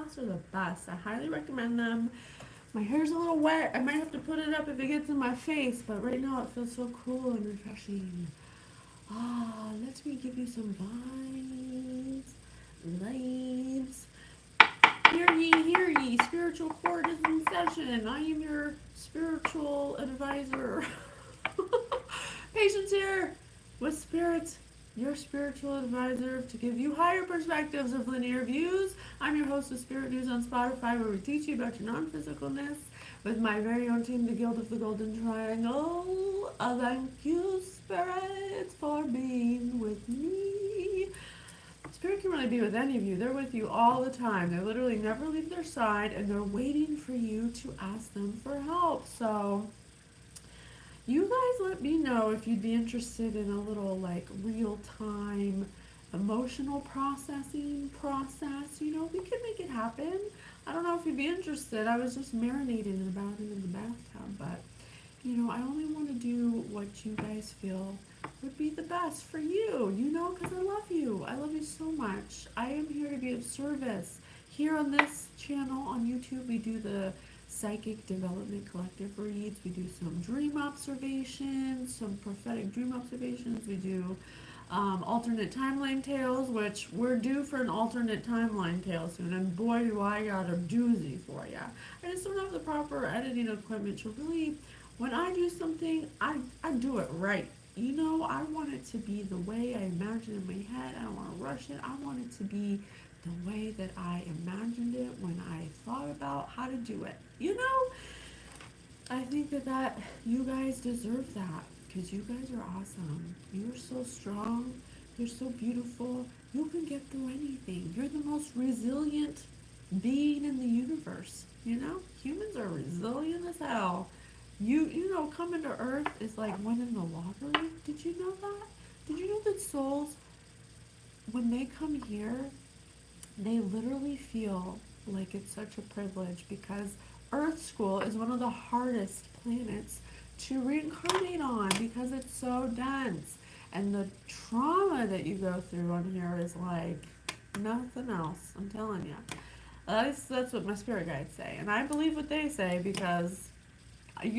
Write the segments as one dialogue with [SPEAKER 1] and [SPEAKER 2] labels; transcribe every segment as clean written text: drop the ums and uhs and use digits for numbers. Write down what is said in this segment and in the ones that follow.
[SPEAKER 1] masks are the best. I highly recommend them. My hair's a little wet. I might have to put it up if it gets in my face, but right now it feels so cool and refreshing. Ah, let me give you some vibes. Vibes. Hear ye, spiritual court is in session. I am your spiritual advisor. Patience here with spirits, your spiritual advisor to give you higher perspectives of linear views. I'm your host of Spirit News on Spotify, where we teach you about your non-physicalness with my very own team, the Guild of the Golden Triangle. Thank you, spirits, for being with me. Spirit can really be with any of you. They're with you all the time. They literally never leave their side, and they're waiting for you to ask them for help. So you guys let me know if you'd be interested in a little like real-time emotional processing process. You know, we could make it happen. I don't know if you'd be interested. I was just marinating about it in the bathtub, but you know, I only want to do what you guys feel would be the best for you, you know, because I love you. I love you so much. I am here to be of service. Here on this channel on YouTube, we do the Psychic Development Collective reads. We do some dream observations, some prophetic dream observations. We do alternate timeline tales, which we're due for an alternate timeline tale soon. And boy, do I got a doozy for ya. I just don't have the proper editing equipment to really, when I do something, I do it right. You know, I want it to be the way I imagine in my head. I don't want to rush it. I want it to be the way that I imagined it when I thought about how to do it. You know, I think that you guys deserve that because you guys are awesome. You are so strong. You're so beautiful. You can get through anything. You're the most resilient being in the universe. You know, humans are resilient as hell. You know, coming to Earth is like winning the lottery. Did you know that? Did you know that souls, when they come here, they literally feel like it's such a privilege because Earth School is one of the hardest planets to reincarnate on because it's so dense. And the trauma that you go through on here is like nothing else. I'm telling you. That's what my spirit guides say. And I believe what they say because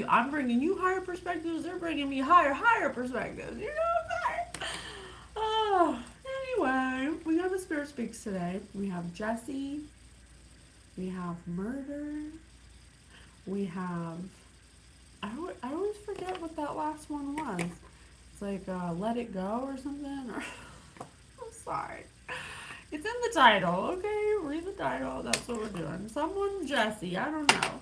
[SPEAKER 1] I'm bringing you higher perspectives. They're bringing me higher perspectives. You know what I'm saying? Oh, anyway, we have a Spirit Speaks today. We have Jesse. We have Murder. We have... I always forget what that last one was. It's like Let It Go or something. Or I'm sorry. It's in the title, okay? Read the title. That's what we're doing. Someone Jesse. I don't know.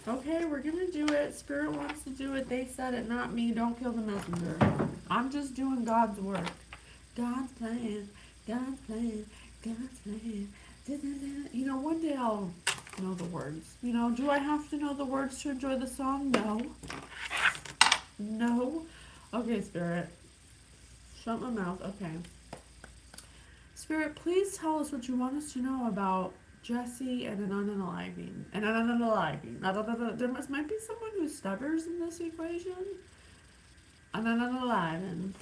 [SPEAKER 1] Okay, we're going to do it. Spirit wants to do it. They said it, not me. Don't kill the messenger. I'm just doing God's work. God's plan. God's plan. God's plan. You know, one day I'll know the words. You know, do I have to know the words to enjoy the song? No. No. Okay, Spirit. Shut my mouth. Okay. Spirit, please tell us what you want us to know about Jesse and an unaliving. And an unaliving. There might be someone who stutters in this equation. An unaliving.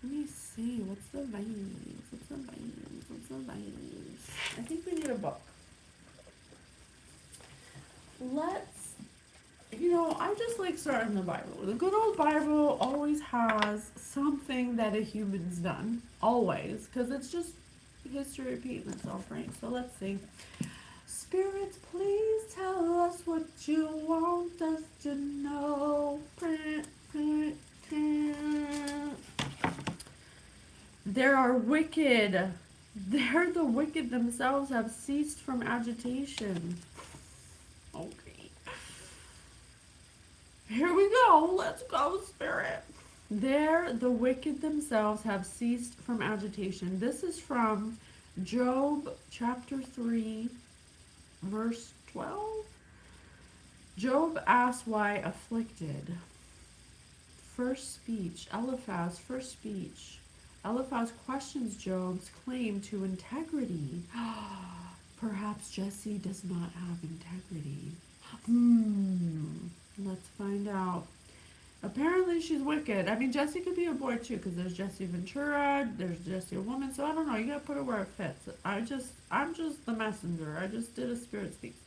[SPEAKER 1] Let me see. What's the vibes? What's the vibes? What's the vibes? I think we need a book. You know, I just like starting the Bible. The good old Bible always has something that a human's done. Always. Because it's just history repeating itself, right? So let's see. Spirits, please tell us what you want us to know. There are wicked. There the wicked themselves have ceased from agitation. Okay. Here we go. Let's go, Spirit. There the wicked themselves have ceased from agitation. This is from Job chapter 3, verse 12. Job asks why afflicted. First speech. Eliphaz, first speech. Eliphaz questions Job's claim to integrity. Perhaps Jesse does not have integrity. Let's find out. Apparently she's wicked. I mean, Jesse could be a boy too, because there's Jesse Ventura, there's Jesse a woman. So I don't know. You gotta put it where it fits. I'm just the messenger. I just did a spirit speaks.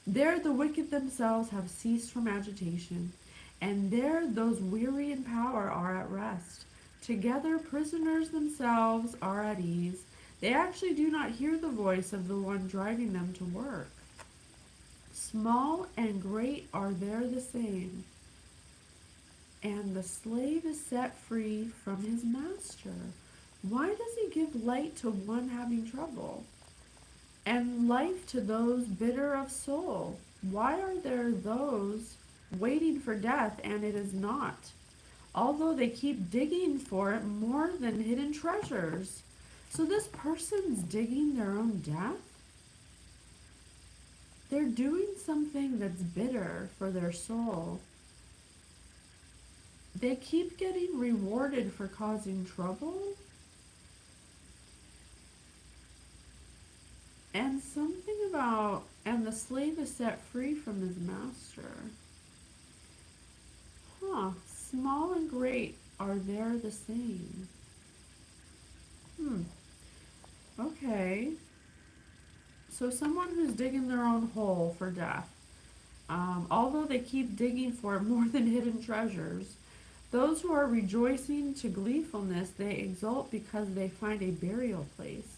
[SPEAKER 1] There the wicked themselves have ceased from agitation, and there those weary in power are at rest. Together prisoners themselves are at ease. They actually do not hear the voice of the one driving them to work. Small and great are there the same, and the slave is set free from his master. Why does he give light to one having trouble, and life to those bitter of soul? Why are there those waiting for death and it is not, although they keep digging for it more than hidden treasures? So this person's digging their own death? They're doing something that's bitter for their soul. They keep getting rewarded for causing trouble? And something about, and the slave is set free from his master. Huh, small and great are there the same. Okay. So someone who's digging their own hole for death. Although they keep digging for it more than hidden treasures, those who are rejoicing to gleefulness, they exult because they find a burial place.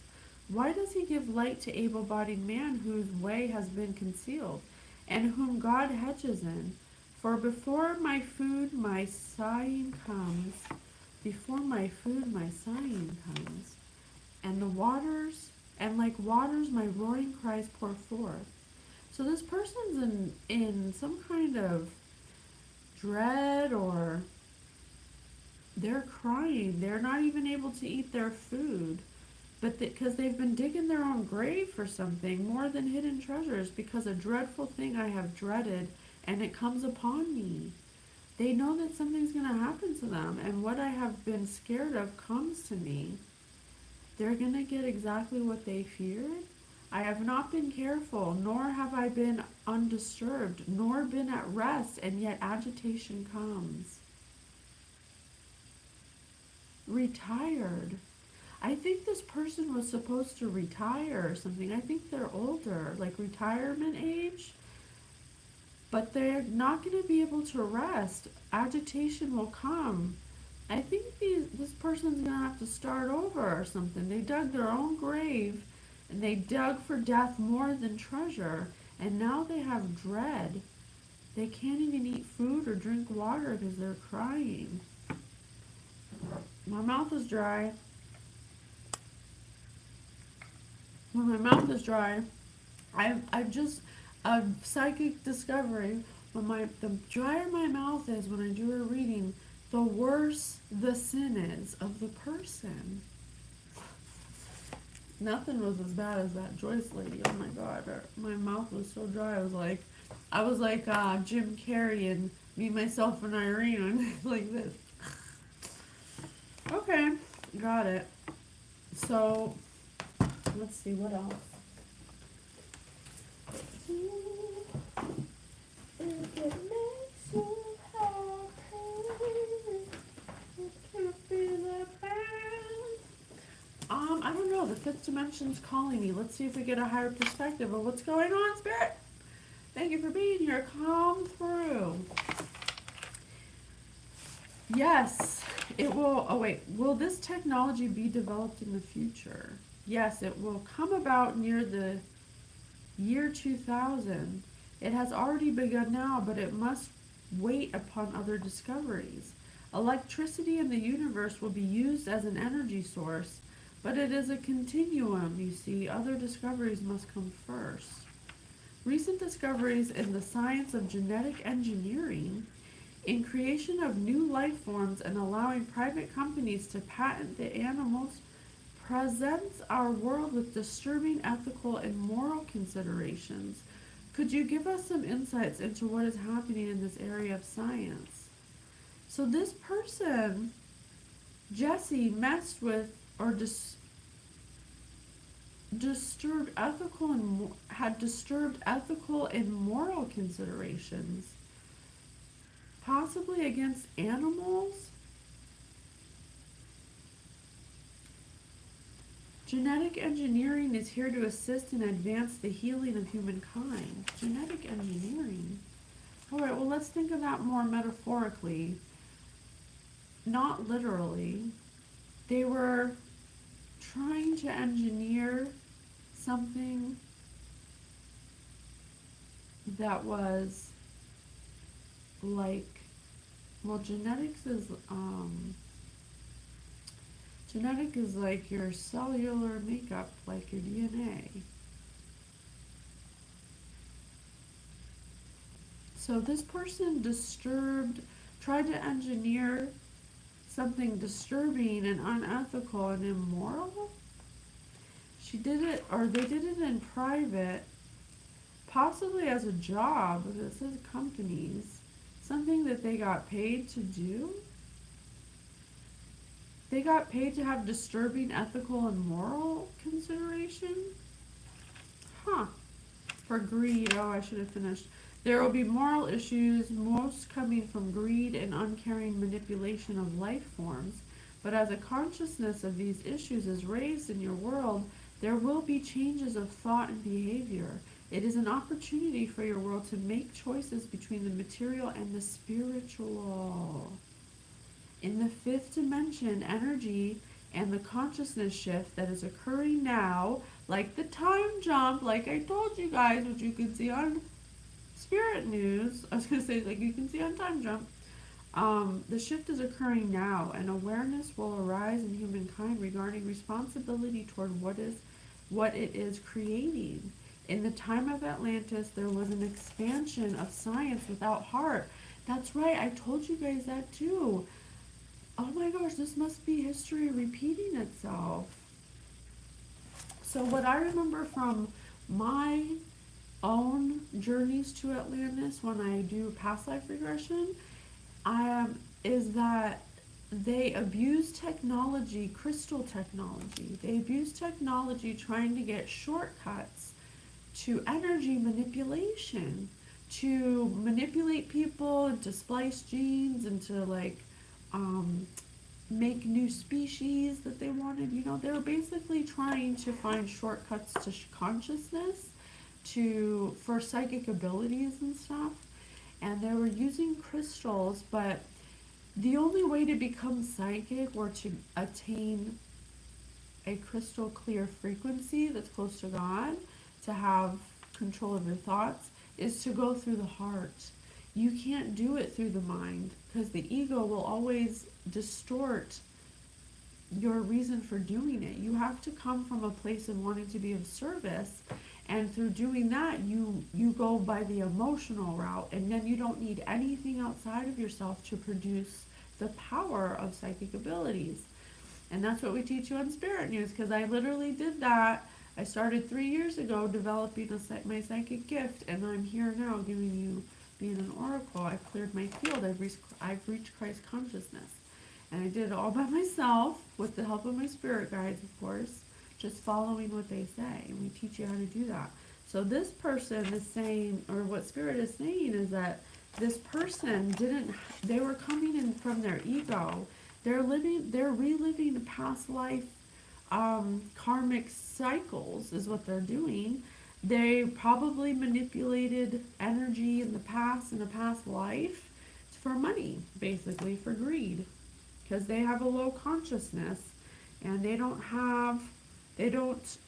[SPEAKER 1] Why does he give light to able-bodied man whose way has been concealed, and whom God hedges in? For before my food my sighing comes, before my food my sighing comes, and the waters, and like waters my roaring cries pour forth. So this person's in some kind of dread, or they're crying. They're not even able to eat their food. But because they've been digging their own grave for something more than hidden treasures, because a dreadful thing I have dreaded, and it comes upon me. They know that something's going to happen to them, and what I have been scared of comes to me. They're going to get exactly what they feared. I have not been careful, nor have I been undisturbed, nor been at rest, and yet agitation comes. Retired. I think this person was supposed to retire or something. I think they're older, like retirement age. But they're not going to be able to rest. Agitation will come. I think this person's going to have to start over or something. They dug their own grave, and they dug for death more than treasure. And now they have dread. They can't even eat food or drink water because they're crying. My mouth is dry. When my mouth is dry, I've just a psychic discovery. The drier my mouth is when I do a reading, the worse the sin is of the person. Nothing was as bad as that Joyce lady. Oh my God, my mouth was so dry. I was like Jim Carrey and Me, Myself, and Irene, like this. Okay, got it. So let's see what else. If it makes you happy, it can't be that bad. I don't know. The fifth dimension's calling me. Let's see if we get a higher perspective of what's going on, Spirit. Thank you for being here. Come through. Yes, it will. Oh wait, will this technology be developed in the future? Yes, it will come about near the year 2000. It has already begun now, but it must wait upon other discoveries. Electricity in the universe will be used as an energy source, but it is a continuum, you see. Other discoveries must come first. Recent discoveries in the science of genetic engineering, in creation of new life forms and allowing private companies to patent the animals, presents our world with disturbing ethical and moral considerations. Could you give us some insights into what is happening in this area of science? So this person, Jesse, messed with or disturbed ethical and had disturbed ethical and moral considerations. possibly against animals. Genetic engineering is here to assist and advance the healing of humankind. Genetic engineering. All right, well, let's think of that more metaphorically, not literally. They were trying to engineer something that was like, well, genetic is like your cellular makeup, like your DNA. So this person tried to engineer something disturbing and unethical and immoral. She did it, or they did it in private, possibly as a job, because it says companies, something that they got paid to do. They got paid to have disturbing ethical and moral consideration? Huh. For greed, oh, I should have finished. There will be moral issues, most coming from greed and uncaring manipulation of life forms. But as a consciousness of these issues is raised in your world, there will be changes of thought and behavior. It is an opportunity for your world to make choices between the material and the spiritual. In the fifth dimension, energy and the consciousness shift that is occurring now, like the time jump, like I told you guys, which you can see on Spirit News. I was going to say, like you can see on Time Jump. The shift is occurring now, and awareness will arise in humankind regarding responsibility toward what it is creating. In the time of Atlantis, there was an expansion of science without heart. That's right, I told you guys that too. Oh my gosh, this must be history repeating itself. So what I remember from my own journeys to Atlantis when I do past life regression, is that they abuse technology, crystal technology. They abuse technology trying to get shortcuts to energy manipulation, to manipulate people and to splice genes and to make new species that they wanted. You know, they were basically trying to find shortcuts to consciousness, for psychic abilities and stuff. And they were using crystals, but the only way to become psychic or to attain a crystal clear frequency that's close to God, to have control of your thoughts, is to go through the heart. You can't do it through the mind, because the ego will always distort your reason for doing it. You have to come from a place of wanting to be of service, and through doing that, you go by the emotional route, and then you don't need anything outside of yourself to produce the power of psychic abilities. And that's what we teach you on Spirit News, because I literally did that. I started 3 years ago developing my psychic gift, and I'm here now giving you, being an oracle. I've cleared my field. I've reached Christ consciousness. And I did it all by myself with the help of my spirit guides, of course, just following what they say. And we teach you how to do that. So this person is saying, or what Spirit is saying, is that this person they were coming in from their ego. They're reliving past life karmic cycles is what they're doing. They probably manipulated energy in a past life for money, basically for greed, because they have a low consciousness and they don't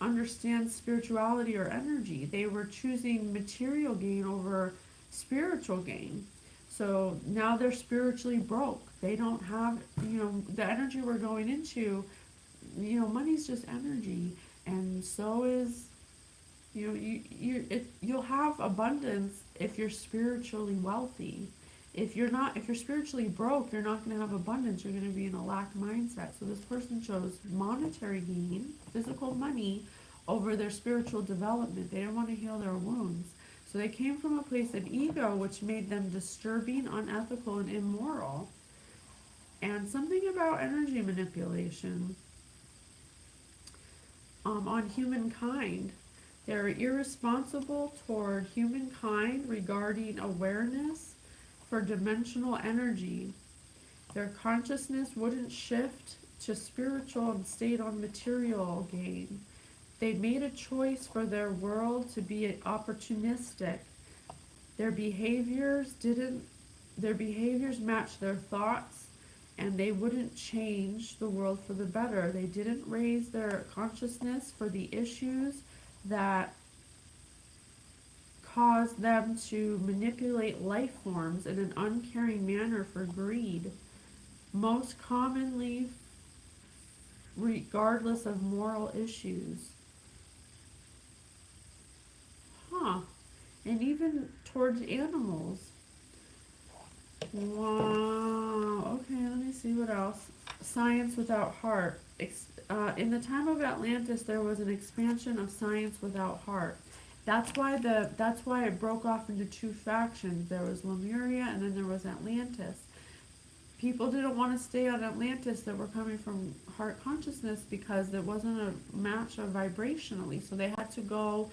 [SPEAKER 1] understand spirituality or energy. They were choosing material gain over spiritual gain. So now they're spiritually broke. They don't have, the energy we're going into, money's just energy. And so is, you'll have abundance if you're spiritually wealthy. If you're spiritually broke, you're not going to have abundance. You're going to be in a lack mindset. So this person chose monetary gain, physical money, over their spiritual development. They didn't want to heal their wounds. So they came from a place of ego, which made them disturbing, unethical, and immoral. And something about energy manipulation on humankind. They're irresponsible toward humankind regarding awareness, for dimensional energy. Their consciousness wouldn't shift to spiritual and stayed on material gain. They made a choice for their world to be opportunistic. Their behaviors matched their thoughts, and they wouldn't change the world for the better. They didn't raise their consciousness for the issues that caused them to manipulate life forms in an uncaring manner for greed, most commonly regardless of moral issues. And even towards animals. Wow. Okay, let me see what else. Science without heart. In the time of Atlantis, there was an expansion of science without heart. That's why it broke off into two factions. There was Lemuria, and then there was Atlantis. People didn't want to stay on Atlantis that were coming from heart consciousness because there wasn't a match of vibrationally. So they had to go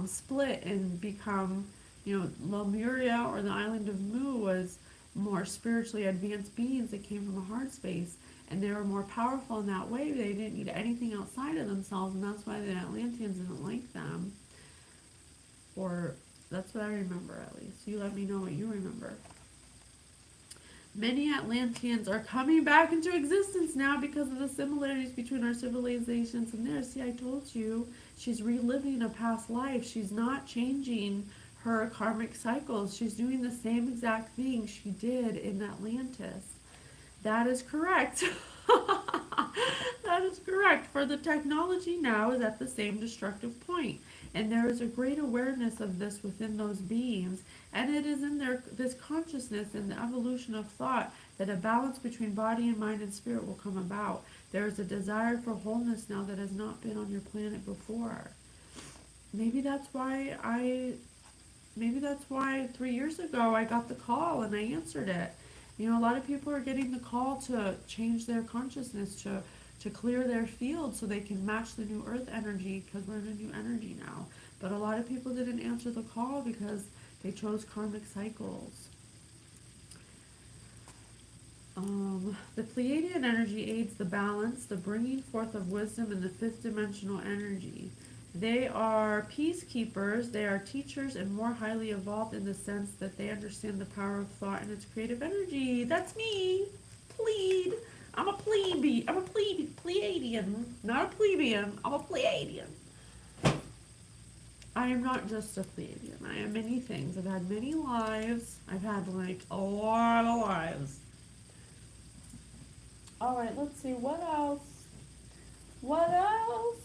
[SPEAKER 1] split and become, Lemuria or the island of Mu was more spiritually advanced beings that came from a heart space, and they were more powerful in that way. They didn't need anything outside of themselves, and that's why the Atlanteans didn't like them. Or that's what I remember, at least. You let me know what you remember. Many Atlanteans are coming back into existence now because of the similarities between our civilizations and theirs. See, I told you, she's reliving a past life. She's not changing her karmic cycles. She's doing the same exact thing she did in Atlantis. That is correct. That is correct. For the technology now is at the same destructive point. And there is a great awareness of this within those beings. And it is in this consciousness and the evolution of thought that a balance between body and mind and spirit will come about. There is a desire for wholeness now that has not been on your planet before. Maybe that's why 3 years ago I got the call and I answered it. A lot of people are getting the call to change their consciousness, to clear their field so they can match the new earth energy, because we're in a new energy now. But a lot of people didn't answer the call because they chose karmic cycles. The Pleiadian energy aids the balance, the bringing forth of wisdom in the fifth dimensional energy. They are peacekeepers, they are teachers, and more highly evolved in the sense that they understand the power of thought and its creative energy. That's me. Plead. I'm a plebe. I'm a Pleiadian. Not a plebeian. I'm a Pleiadian. I am not just a Pleiadian. I am many things. I've had many lives. I've had a lot of lives. Alright, let's see. What else? What else?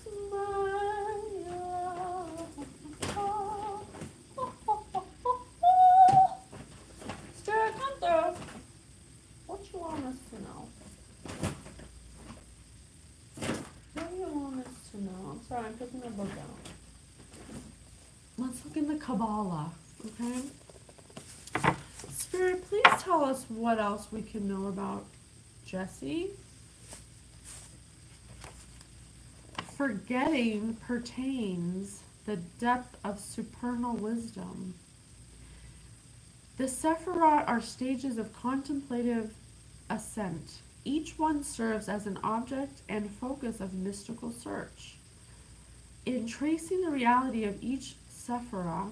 [SPEAKER 1] Spirit Hunter, what you want us to know? What do you want us to know? I'm sorry, I'm picking the book out. Let's look in the Kabbalah, okay? Spirit, please tell us what else we can know about Jessie. Forgetting pertains the depth of supernal wisdom. The Sephirot are stages of contemplative ascent. Each one serves as an object and focus of mystical search. In tracing the reality of each Sephirah,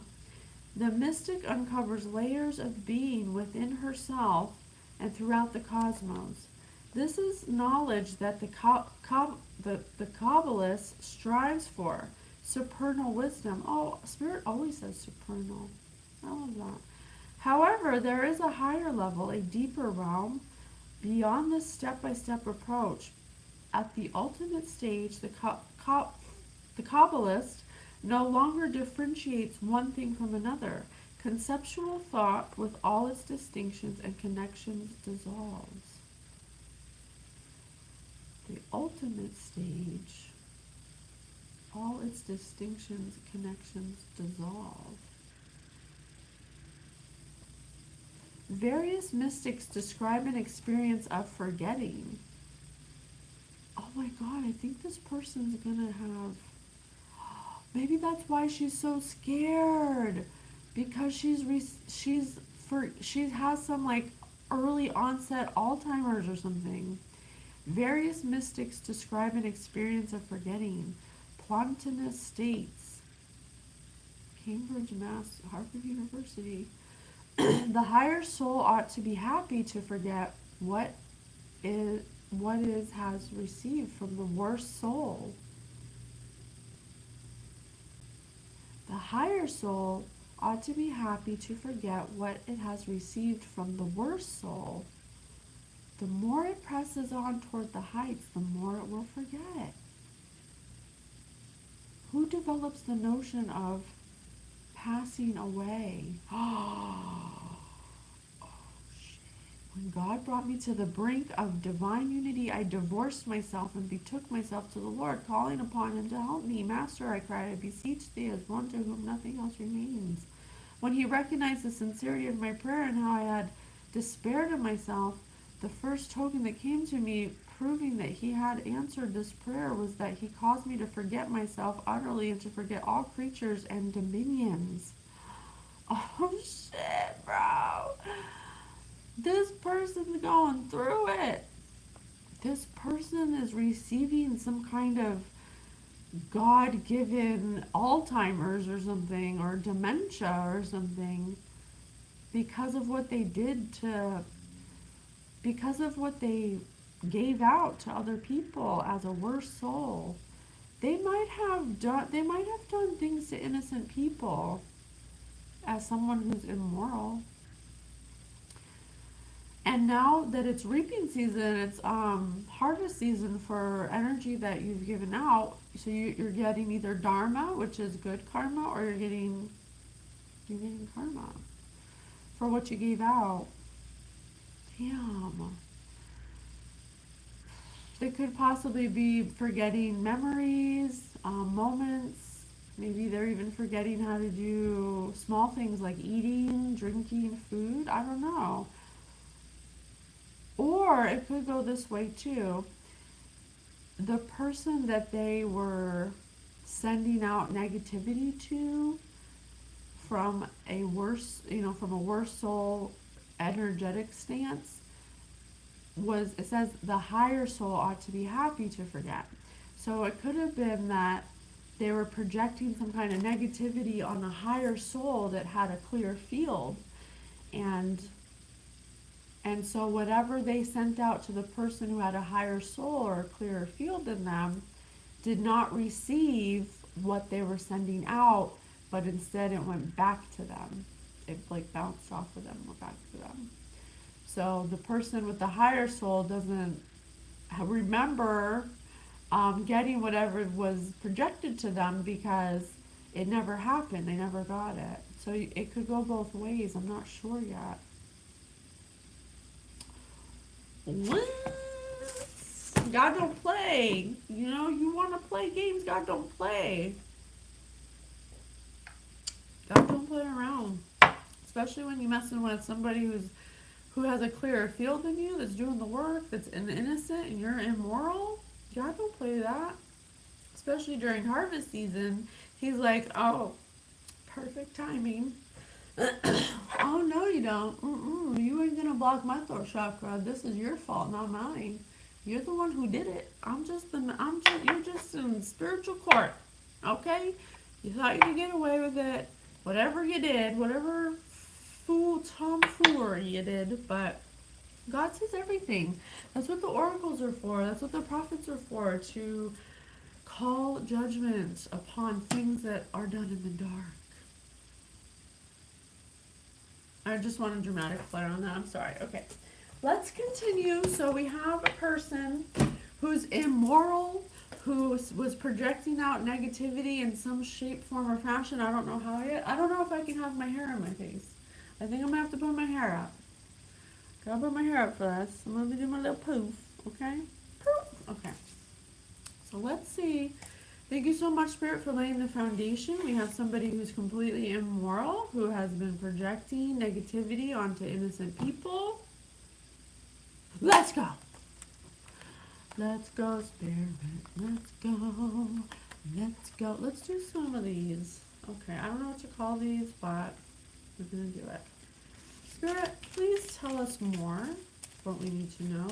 [SPEAKER 1] the mystic uncovers layers of being within herself and throughout the cosmos. This is knowledge that the Kabbalist strives for, supernal wisdom. Oh, Spirit always says supernal. I love that. However, there is a higher level, a deeper realm, beyond this step-by-step approach. At the ultimate stage, the Kabbalist no longer differentiates one thing from another. Conceptual thought, with all its distinctions and connections, dissolves. The ultimate stage, all its distinctions, connections dissolve. Various mystics describe an experience of forgetting. Oh my God, I think this person's gonna have, maybe that's why she's so scared, because she's she has some like early onset Alzheimer's or something. Various mystics describe an experience of forgetting. Plotinus states, Cambridge, Mass, Harvard University, the higher soul ought to be happy to forget what is has received from the worse soul. The higher soul ought to be happy to forget what it has received from the worse soul. The more it presses on toward the heights, the more it will forget. Who develops the notion of passing away? When God brought me to the brink of divine unity, I divorced myself and betook myself to the Lord, calling upon him to help me. Master, I cried, I beseech thee as one to whom nothing else remains. When he recognized the sincerity of my prayer and how I had despaired of myself, the first token that came to me, proving that he had answered this prayer, was that he caused me to forget myself utterly and to forget all creatures and dominions. Oh shit, bro. This person's going through it. This person is receiving some kind of God-given Alzheimer's or something, or dementia or something, because of what they did to, because of what they gave out to other people as a worse soul. They might have done things to innocent people as someone who's immoral. And now that it's reaping season, it's harvest season for energy that you've given out. So you're getting either dharma, which is good karma, or you're getting karma for what you gave out. Damn. They could possibly be forgetting memories, moments. Maybe they're even forgetting how to do small things like eating, drinking, food. I don't know. Or it could go this way too. The person that they were sending out negativity to from a worse soul energetic stance it says the higher soul ought to be happy to forget. So it could have been that they were projecting some kind of negativity on a higher soul that had a clear field, and so whatever they sent out to the person who had a higher soul or a clearer field than them did not receive what they were sending out, but instead it went back to them. It like bounced off of them and went back to them. So the person with the higher soul doesn't remember getting whatever was projected to them because it never happened. They never got it. So it could go both ways. I'm not sure yet. What? God don't play. You want to play games, God don't play. God don't play around. Especially when you're messing with somebody who has a clearer field than you, that's doing the work, that's innocent, and you're immoral. God don't play that. Especially during harvest season. He's like, oh, perfect timing. Oh, no, you don't. You ain't gonna block my throat chakra. This is your fault, not mine. You're the one who did it. You're just in spiritual court. Okay? You thought you could get away with it. Whatever you did, whatever tomfoolery you did, but God sees everything. That's what the oracles are for. That's what the prophets are for, to call judgment upon things that are done in the dark. I just want a dramatic flare on that. I'm sorry. Okay. Let's continue. So we have a person who's immoral, who was projecting out negativity in some shape, form, or fashion. I don't know how yet. I don't know if I can have my hair in my face. I think I'm going to have to put my hair up. Gotta put my hair up for this. I'm going to do my little poof. Okay? Poof. Okay. So let's see. Thank you so much, Spirit, for laying the foundation. We have somebody who's completely immoral, who has been projecting negativity onto innocent people. Let's go. Let's go, Spirit. Let's go. Let's go. Let's do some of these. Okay, I don't know what to call these, but we're going to do it. Spirit, please tell us more, what we need to know.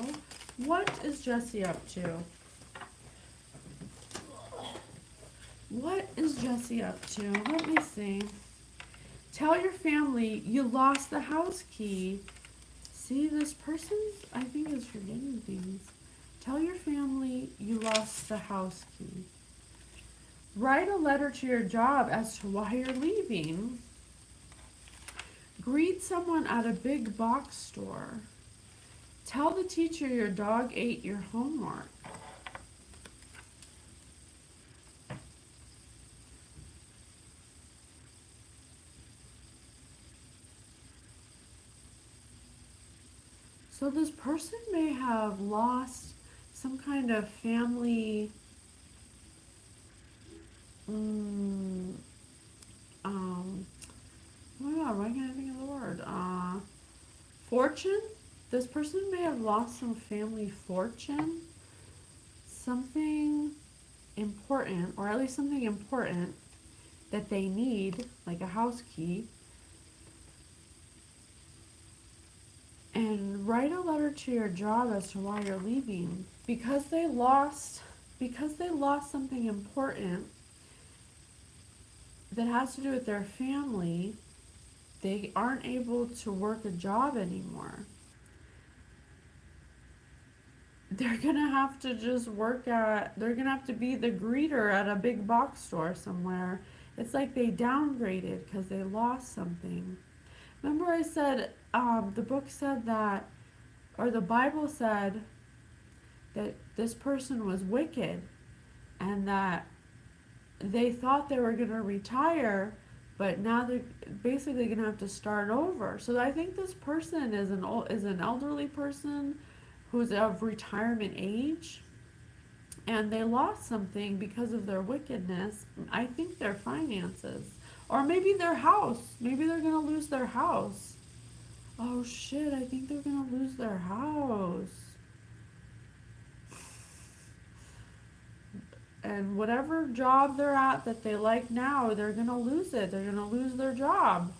[SPEAKER 1] What is Jesse up to? What is Jesse up to? Let me see. Tell your family you lost the house key. See, this person, I think, is forgetting things. Tell your family you lost the house key. Write a letter to your job as to why you're leaving. Greet someone at a big box store. Tell the teacher your dog ate your homework. So this person may have lost some kind of family oh my god, why can't I think of the word? Fortune? This person may have lost some family fortune. Something important, or at least something important that they need, like a house key. And write a letter to your job as to why you're leaving. Because they lost something important that has to do with their family, they aren't able to work a job anymore. They're gonna have to just they're gonna have to be the greeter at a big box store somewhere. It's like they downgraded because they lost something. Remember I said, the book said that, or the Bible said that this person was wicked and that they thought they were going to retire, but now they're basically going to have to start over. So I think this person is an elderly person who's of retirement age, and they lost something because of their wickedness. I think their finances, or maybe their house. Maybe they're going to lose their house. Oh shit, I think they're going to lose their house. And whatever job they're at that they like now, they're going to lose it. They're going to lose their job.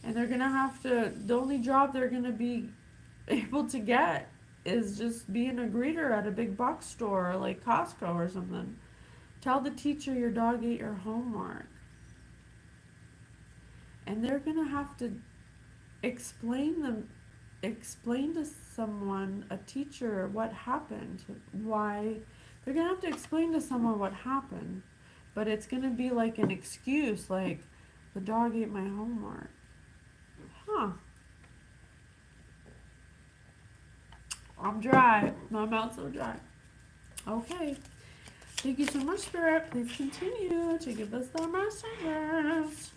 [SPEAKER 1] And they're going to have to, the only job they're going to be able to get is just being a greeter at a big box store like Costco or something. Tell the teacher your dog ate your homework. And they're going to have to explain to someone, a teacher, what happened, why. They're going to have to explain to someone what happened, but it's going to be like an excuse, like, the dog ate my homework. Huh. I'm dry. My mouth's so dry. Okay. Thank you so much, Spirit. Please continue to give us the messages.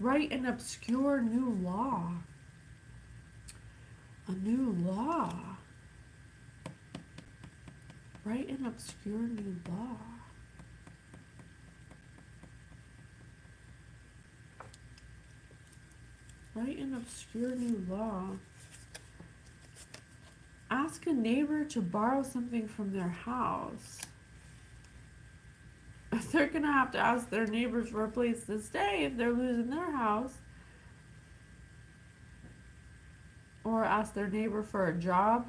[SPEAKER 1] Write an obscure new law. A new law. Write an obscure new law. Write an obscure new law. Ask a neighbor to borrow something from their house. They're going to have to ask their neighbors for a place to stay if they're losing their house. Or ask their neighbor for a job.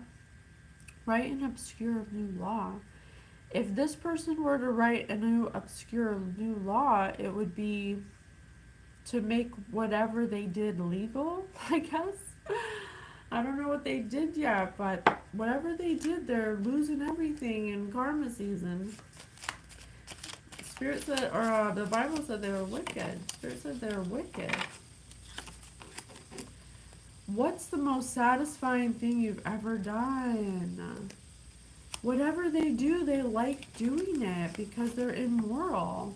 [SPEAKER 1] Write an obscure new law. If this person were to write a new obscure new law, it would be to make whatever they did legal, I guess. I don't know what they did yet, but whatever they did, they're losing everything in karma season. Spirit said, or the Bible said they were wicked. Spirit said they were wicked. What's the most satisfying thing you've ever done? Whatever they do, they like doing it because they're immoral.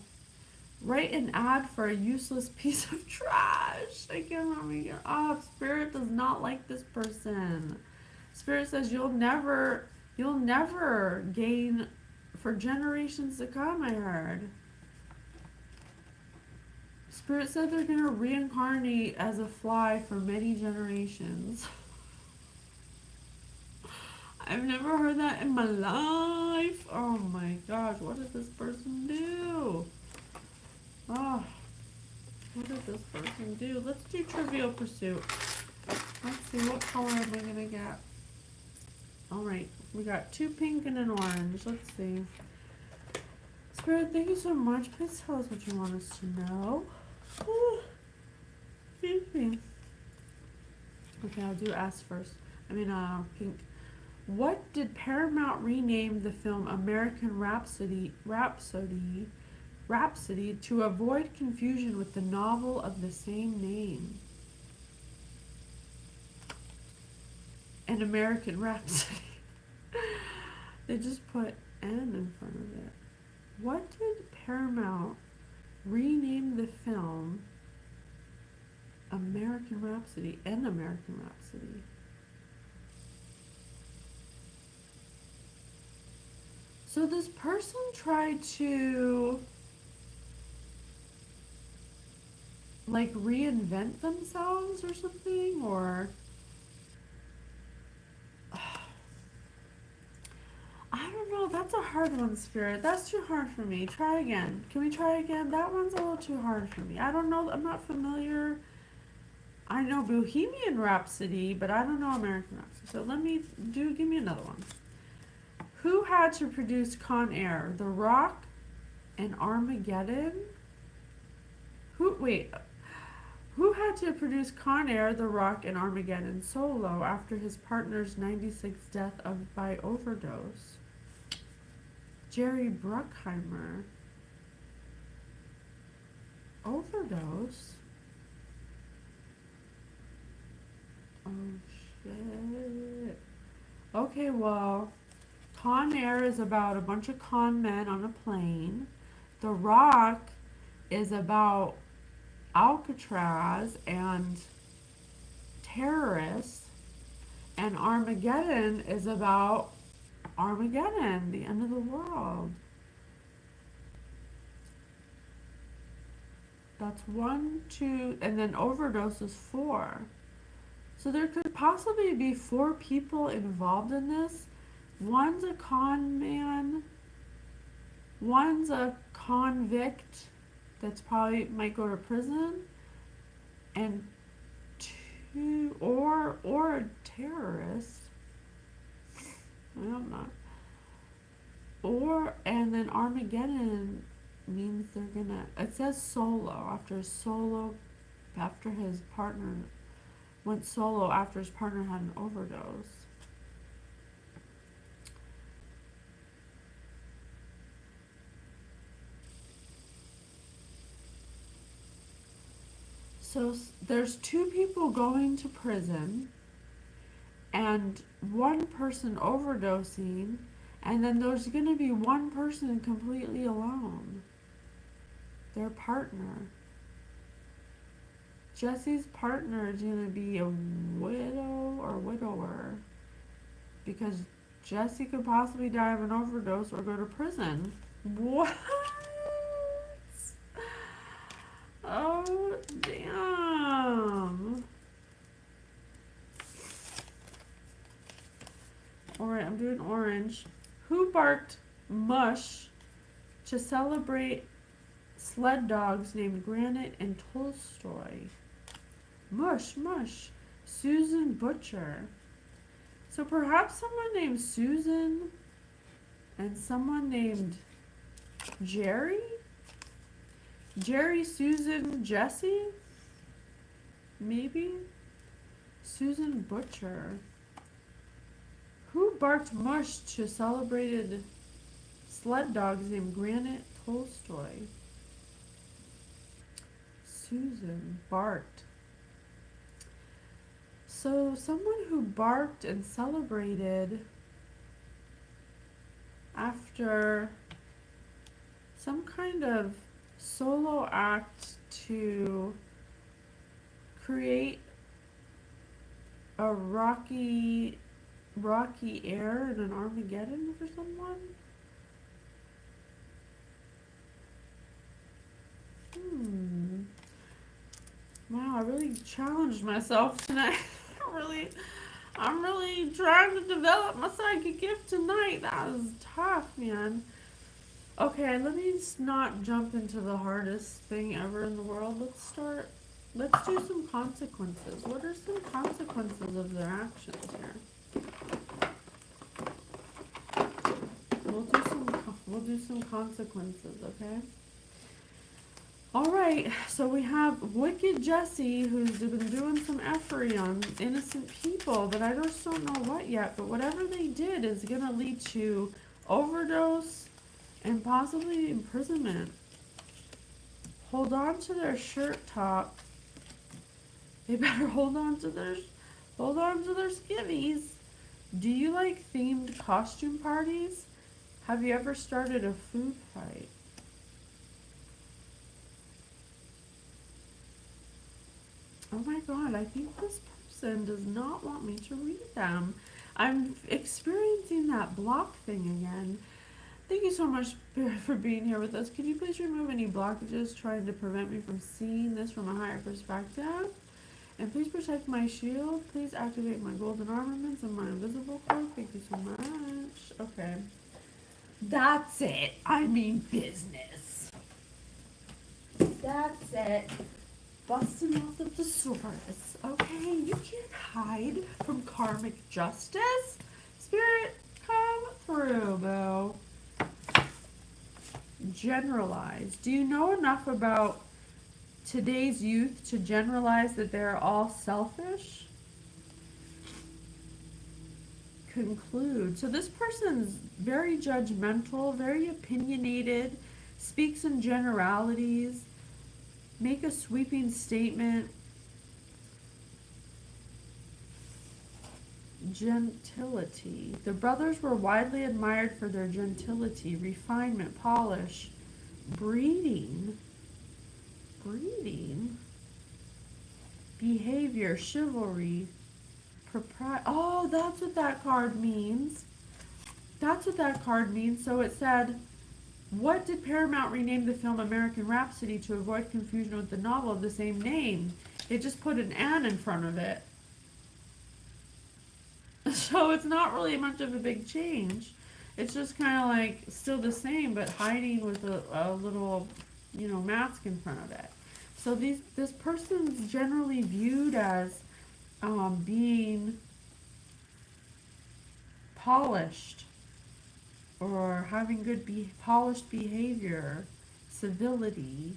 [SPEAKER 1] Write an ad for a useless piece of trash. I can't remember. Oh, Spirit does not like this person. Spirit says you'll never gain for generations to come, I heard. Spirit said they're going to reincarnate as a fly for many generations. I've never heard that in my life. Oh my gosh, what did this person do? Oh, what did this person do? Let's do Trivial Pursuit. Let's see, what color am I gonna get? Alright, we got 2 pink and an orange. Let's see. Spirit, thank you so much. Please tell us what you want us to know. Excuse me. Okay, I'll do S first. Pink. What did Paramount rename the film American Rhapsody to avoid confusion with the novel of the same name? An American Rhapsody. They just put N in front of it. What did Paramount rename the film American Rhapsody? An American Rhapsody. So this person tried to like reinvent themselves or something, or I don't know. That's a hard one, Spirit. That's too hard for me. Try again. Can we try again? That one's a little too hard for me. I don't know. I'm not familiar. I know Bohemian Rhapsody, but I don't know American Rhapsody. So give me another one. Who had to produce Con Air? The Rock and Armageddon? Who had to produce Con Air, The Rock, and Armageddon solo after his partner's 96 death by overdose? Jerry Bruckheimer. Overdose? Oh, shit. Okay, well, Con Air is about a bunch of con men on a plane. The Rock is about Alcatraz and terrorists. And Armageddon is about Armageddon, the end of the world. That's 1, 2, and then overdose is 4. So there could possibly be 4 people involved in this. One's a con man, one's a convict that's probably might go to prison, and 2 or a terrorist. I'm not. And then Armageddon means they're gonna. It says solo after his partner went solo after his partner had an overdose. So there's 2 people going to prison and 1 person overdosing, and then there's going to be 1 person completely alone. Their partner. Jesse's partner is going to be a widow or widower, because Jesse could possibly die of an overdose or go to prison. What? Oh, damn. Alright, I'm doing orange. Who barked mush to celebrate sled dogs named Granite and Tolstoy? Mush, mush. Susan Butcher. So perhaps someone named Susan and someone named Jerry? Jerry, Susan, Jesse? Maybe? Susan Butcher. Who barked mush to celebrated sled dogs named Granite Tolstoy? Susan barked. So someone who barked and celebrated after some kind of solo act to create a rocky air in an Armageddon for someone? Wow, I really challenged myself tonight. I'm really trying to develop my psychic gift tonight. That was tough, man. Okay, let me not jump into the hardest thing ever in the world. Let's start Let's do some consequences. What are some consequences of their actions here? We'll do some consequences, okay? All right, so we have Wicked Jesse, who's been doing some effery on innocent people, but I just don't know what yet. But whatever they did is going to lead to overdose and possibly imprisonment. Hold on to their shirt top. They better hold on to their skivvies. Do you like themed costume parties? Have you ever started a food fight? Oh my god, I think this person does not want me to read them. I'm experiencing that block thing again. Thank you so much for being here with us. Could you please remove any blockages trying to prevent me from seeing this from a higher perspective? And please protect my shield. Please activate my golden armaments and my invisible cloak. Thank you so much. Okay. That's it. I mean business. That's it. Busting off the thesaurus. Okay, you can't hide from karmic justice. Spirit, come through, boo. Generalize. Do you know enough about today's youth to generalize that they're all selfish? Conclude. So this person's very judgmental, very opinionated, speaks in generalities. Make a sweeping statement. Gentility. The brothers were widely admired for their gentility, refinement, polish, breeding, behavior, chivalry, oh, that's what that card means. That's what that card means. So it said, what did Paramount rename the film American Rhapsody to avoid confusion with the novel of the same name? They just put an "an" in front of it. So it's not really much of a big change. It's just kind of like still the same, but hiding with a little, mask in front of it. So this person's generally viewed as being polished or having good polished behavior, civility.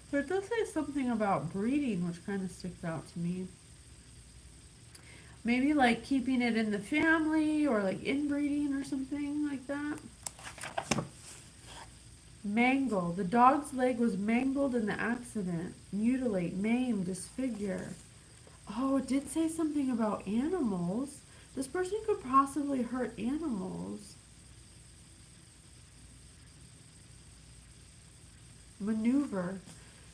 [SPEAKER 1] But it does say something about breeding, which kind of sticks out to me. Maybe like keeping it in the family or like inbreeding or something like that. Mangle. The dog's leg was mangled in the accident. Mutilate, maim, disfigure. Oh, it did say something about animals. This person could possibly hurt animals. Maneuver.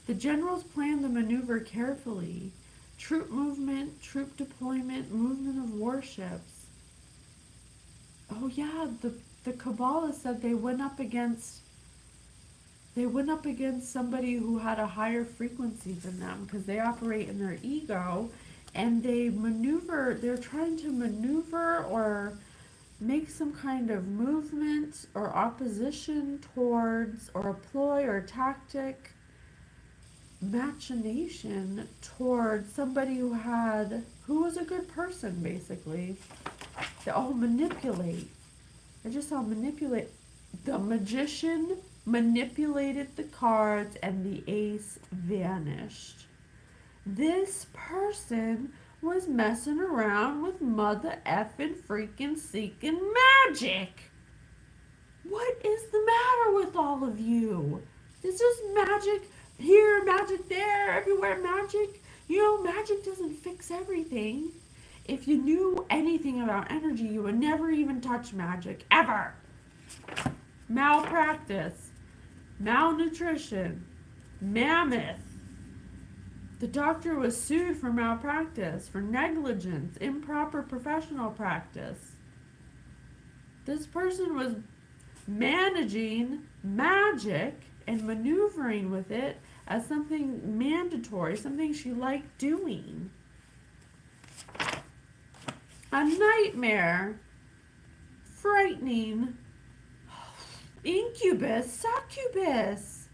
[SPEAKER 1] The generals planned the maneuver carefully. Troop movement, troop deployment, movement of warships. Oh yeah, the Kabbalah said they went up against somebody who had a higher frequency than them because they operate in their ego, and they're trying to maneuver or make some kind of movement or opposition towards, or a ploy or tactic, machination towards somebody who was a good person, basically. Manipulate. I just saw manipulate. The magician manipulated the cards and the ace vanished. This person was messing around with mother effing freaking seeking magic. What is the matter with all of you? This is magic here, magic there, everywhere magic. Magic doesn't fix everything. If you knew anything about energy, you would never even touch magic, ever. Malpractice, malnutrition, mammoth. The doctor was sued for malpractice, for negligence, improper professional practice. This person was managing magic and maneuvering with it as something mandatory, something she liked doing. A nightmare, frightening, incubus, succubus.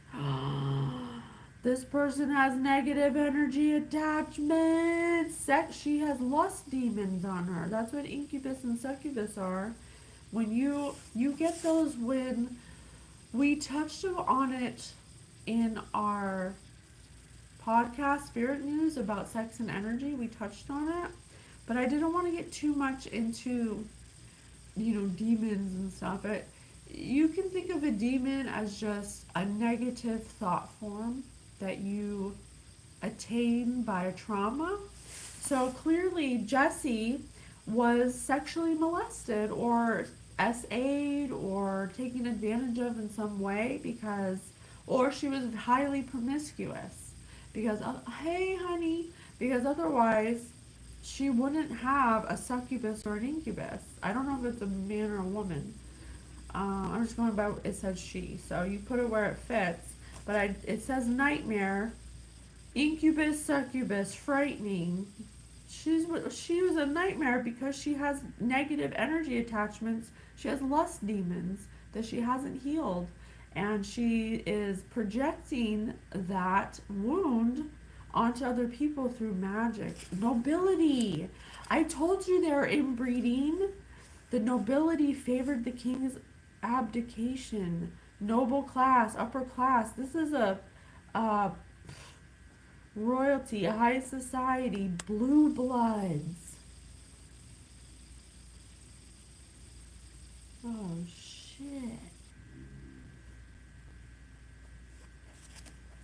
[SPEAKER 1] This person has negative energy attachment. She has lust demons on her. That's what incubus and succubus are. When you get those when we touched on it in our podcast Spirit News about sex and energy. We touched on it, but I didn't want to get too much into demons and stuff. You can think of a demon as just a negative thought form that you attain by trauma. So clearly Jessie was sexually molested or SA'd or taken advantage of in some way or she was highly promiscuous because, hey honey, because otherwise she wouldn't have a succubus or an incubus. I don't know if it's a man or a woman. I'm just going by it says she, so you put it where it fits. But it says nightmare, incubus, succubus, frightening. She was a nightmare because she has negative energy attachments. She has lust demons that she hasn't healed, and she is projecting that wound onto other people through magic. Nobility. I told you they're inbreeding. The nobility favored the king's abdication. Noble class, upper class. This is a royalty, a high society, blue bloods. Oh shit.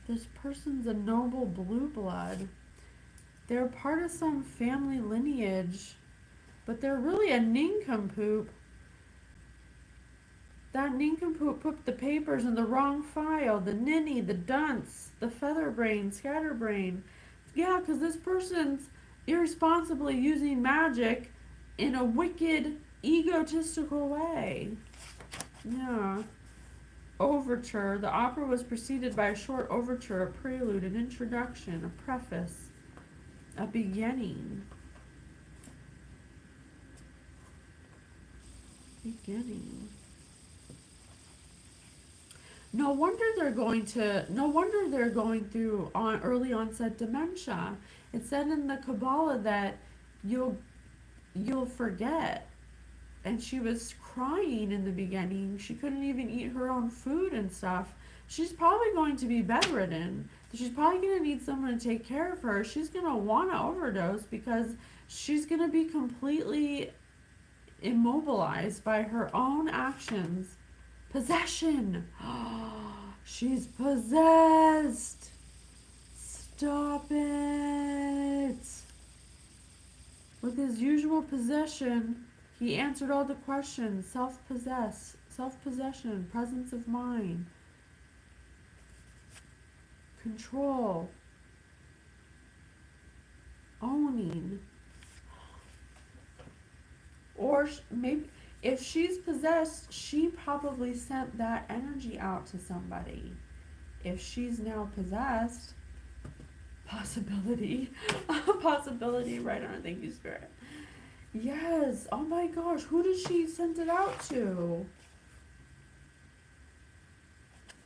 [SPEAKER 1] This person's a noble blue blood. They're part of some family lineage, but they're really a nincompoop. That nincompoop put the papers in the wrong file. The ninny, the dunce, the featherbrain, scatterbrain. Yeah, because this person's irresponsibly using magic in a wicked, egotistical way. Yeah. Overture. The opera was preceded by a short overture, a prelude, an introduction, a preface, a beginning. Beginning. No wonder they're going through early onset dementia. It said in the Kabbalah that you'll forget. And she was crying in the beginning. She couldn't even eat her own food and stuff. She's probably going to be bedridden. She's probably going to need someone to take care of her. She's going to want to overdose because she's going to be completely immobilized by her own actions. Possession. She's possessed. Stop it. With his usual possession, he answered all the questions. Self-possession, presence of mind, control, owning. Or maybe if she's possessed, she probably sent that energy out to somebody. If she's now possessed, possibility, right on. Thank you, Spirit. Yes. Oh my gosh. Who did she send it out to?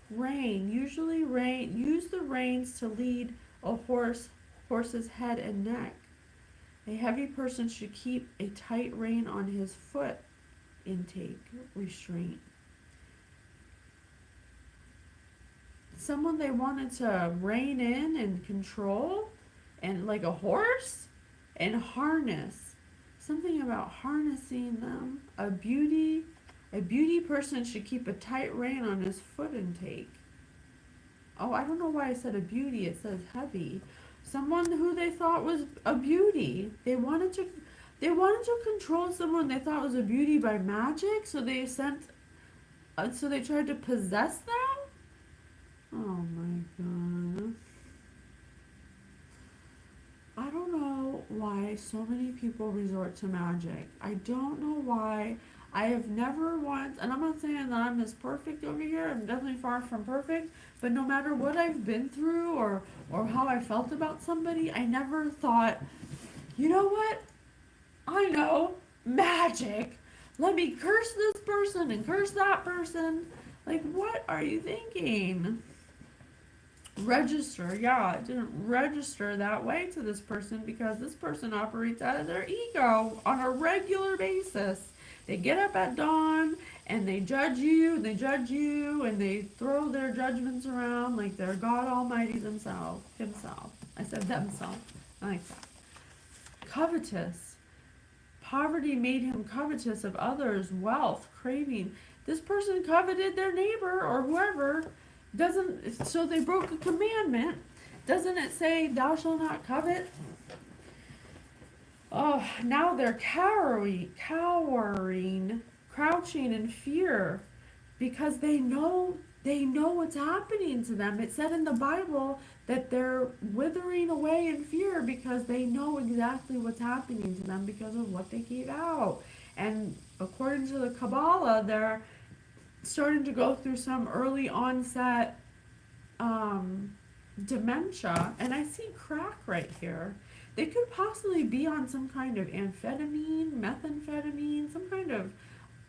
[SPEAKER 1] Rein. Usually rein. Use the reins to lead a horse's head and neck. A heavy person should keep a tight rein on his foot intake, restraint. Someone they wanted to rein in and control, and like a horse, and harness. Something about harnessing them. A beauty person should keep a tight rein on his foot intake. Oh, I don't know why I said a beauty. It says heavy. Someone who they thought was a beauty. They wanted to control someone they thought was a beauty by magic. So they tried to possess them. Oh my god. I don't know why so many people resort to magic. I don't know why. I have never once, and I'm not saying that I'm as perfect over here. I'm definitely far from perfect. But no matter what I've been through or how I felt about somebody, I never thought, you know what? I know, magic. Let me curse this person and curse that person. Like, what are you thinking? register. Yeah, it didn't register that way to this person because this person operates out of their ego on a regular basis. They get up at dawn and they judge you, and they throw their judgments around like they're God Almighty himself. I said themselves. I like that. Covetous. Poverty made him covetous of others' wealth, craving. This person coveted their neighbor or whoever. So they broke a commandment. Doesn't it say, thou shalt not covet? Oh, now they're cowering, crouching in fear because they know what's happening to them. It said in the Bible that they're withering away in fear because they know exactly what's happening to them because of what they gave out. And according to the Kabbalah, they're starting to go through some early onset dementia. And I see crack right here. They could possibly be on some kind of amphetamine, methamphetamine, some kind of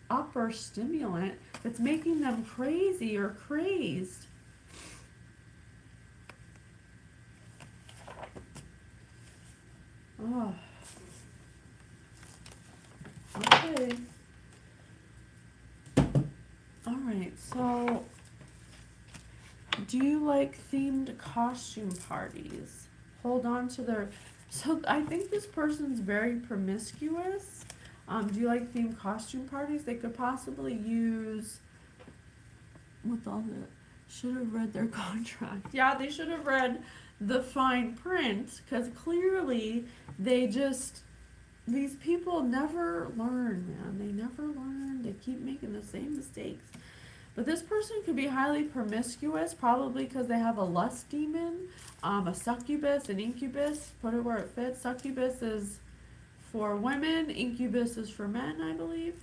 [SPEAKER 1] upper stimulant that's making them crazy or crazed. Oh. Okay. All right, so do you like themed costume parties? Hold on to their... So I think this person's very promiscuous. Do you like themed costume parties? They could possibly use... With all the... Should have read their contract. Yeah, they should have read the fine print, because clearly they just... These people never learn, man. They never learn. They keep making the same mistakes. But this person could be highly promiscuous, probably because they have a lust demon, a succubus, an incubus. Put it where it fits. Succubus is for women. Incubus is for men, I believe.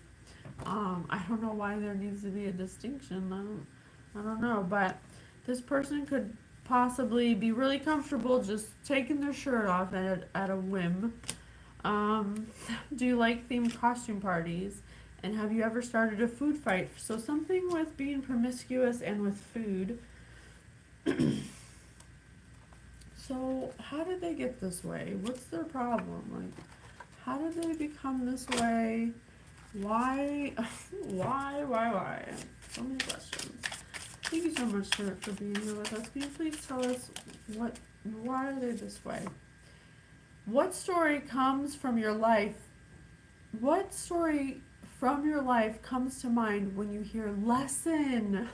[SPEAKER 1] I don't know why there needs to be a distinction. I don't know. But this person could possibly be really comfortable just taking their shirt off at a whim. Do you like themed costume parties? And have you ever started a food fight? So something with being promiscuous and with food. So how did they get this way? What's their problem? Like, how did they become this way? Why? Why? So many questions. Thank you so much for being here with us. Can you please tell us why are they this way? What story comes from your life? What story from your life comes to mind when you hear lesson?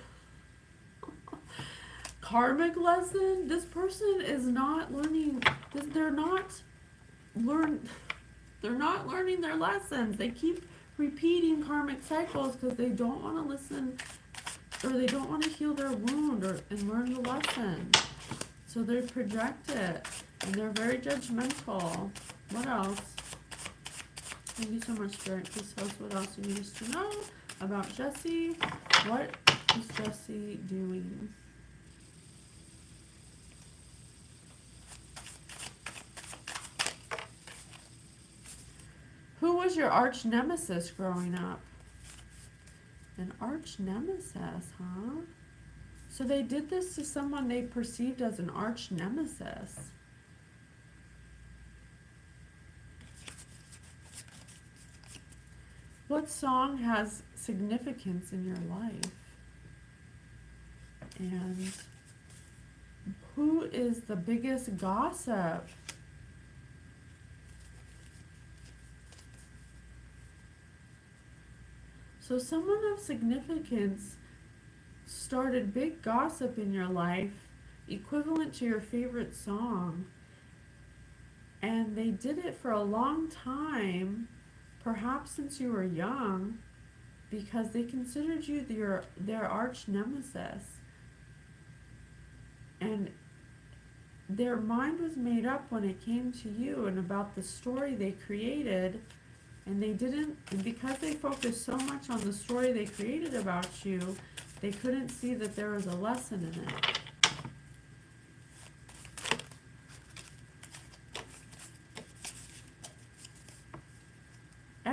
[SPEAKER 1] Karmic lesson? This person is not learning. They're not learning their lessons. They keep repeating karmic cycles because they don't want to listen, or they don't want to heal their wound and learn the lesson. So they project it, and they're very judgmental. What else? Thank you so much, Spirit. Please tell us what else you need us to know about Jesse. What is Jesse doing? Who was your arch nemesis growing up? An arch nemesis, huh? So they did this to someone they perceived as an arch nemesis. What song has significance in your life? And who is the biggest gossip? So someone of significance started big gossip in your life, equivalent to your favorite song. And they did it for a long time, perhaps since you were young, because they considered you their arch nemesis. And their mind was made up when it came to you and about the story they created. And because they focused so much on the story they created about you, they couldn't see that there was a lesson in it.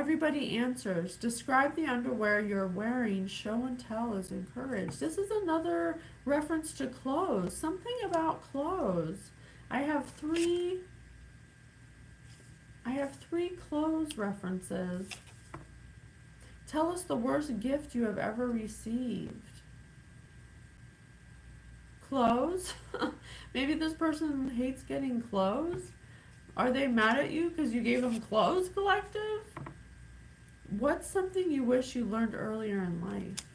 [SPEAKER 1] Everybody answers. Describe the underwear you're wearing. Show and tell is encouraged. This is another reference to clothes. Something about clothes. I have three clothes references. Tell us the worst gift you have ever received. Clothes? Maybe this person hates getting clothes? Are they mad at you because you gave them clothes, collective? What's something you wish you learned earlier in life?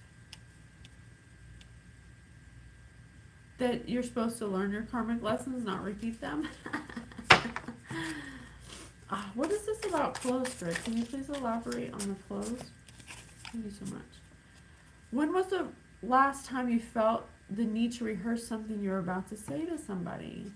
[SPEAKER 1] That you're supposed to learn your karmic lessons, not repeat them? What is this about clothes, Rick? Can you please elaborate on the clothes? Thank you so much. When was the last time you felt the need to rehearse something you were about to say to somebody?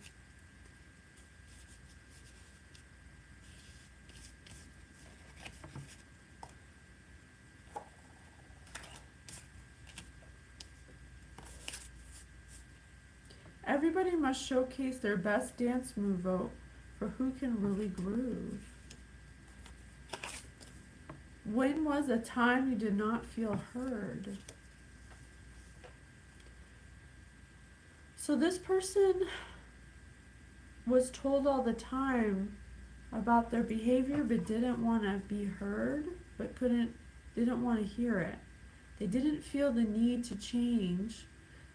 [SPEAKER 1] Everybody must showcase their best dance move. Vote for who can really groove. When was a time you did not feel heard? So this person was told all the time about their behavior but didn't want to be heard, but didn't want to hear it. They didn't feel the need to change.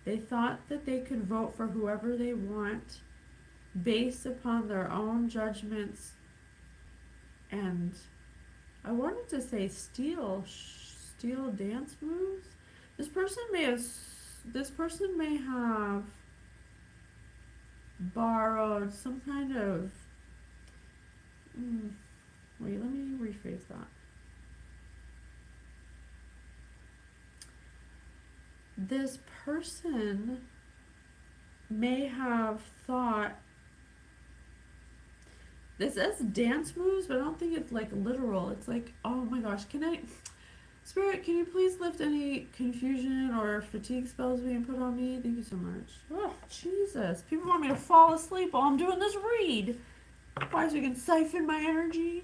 [SPEAKER 1] They thought that they could vote for whoever they want based upon their own judgments, and I wanted to say steal dance moves. This person may have borrowed some kind of wait, let me rephrase that. This person may have thought, this says dance moves, but I don't think it's like literal. It's like, oh my gosh, Spirit, can you please lift any confusion or fatigue spells being put on me? Thank you so much. Oh, Jesus. People want me to fall asleep while I'm doing this read. Why, so you can siphon my energy?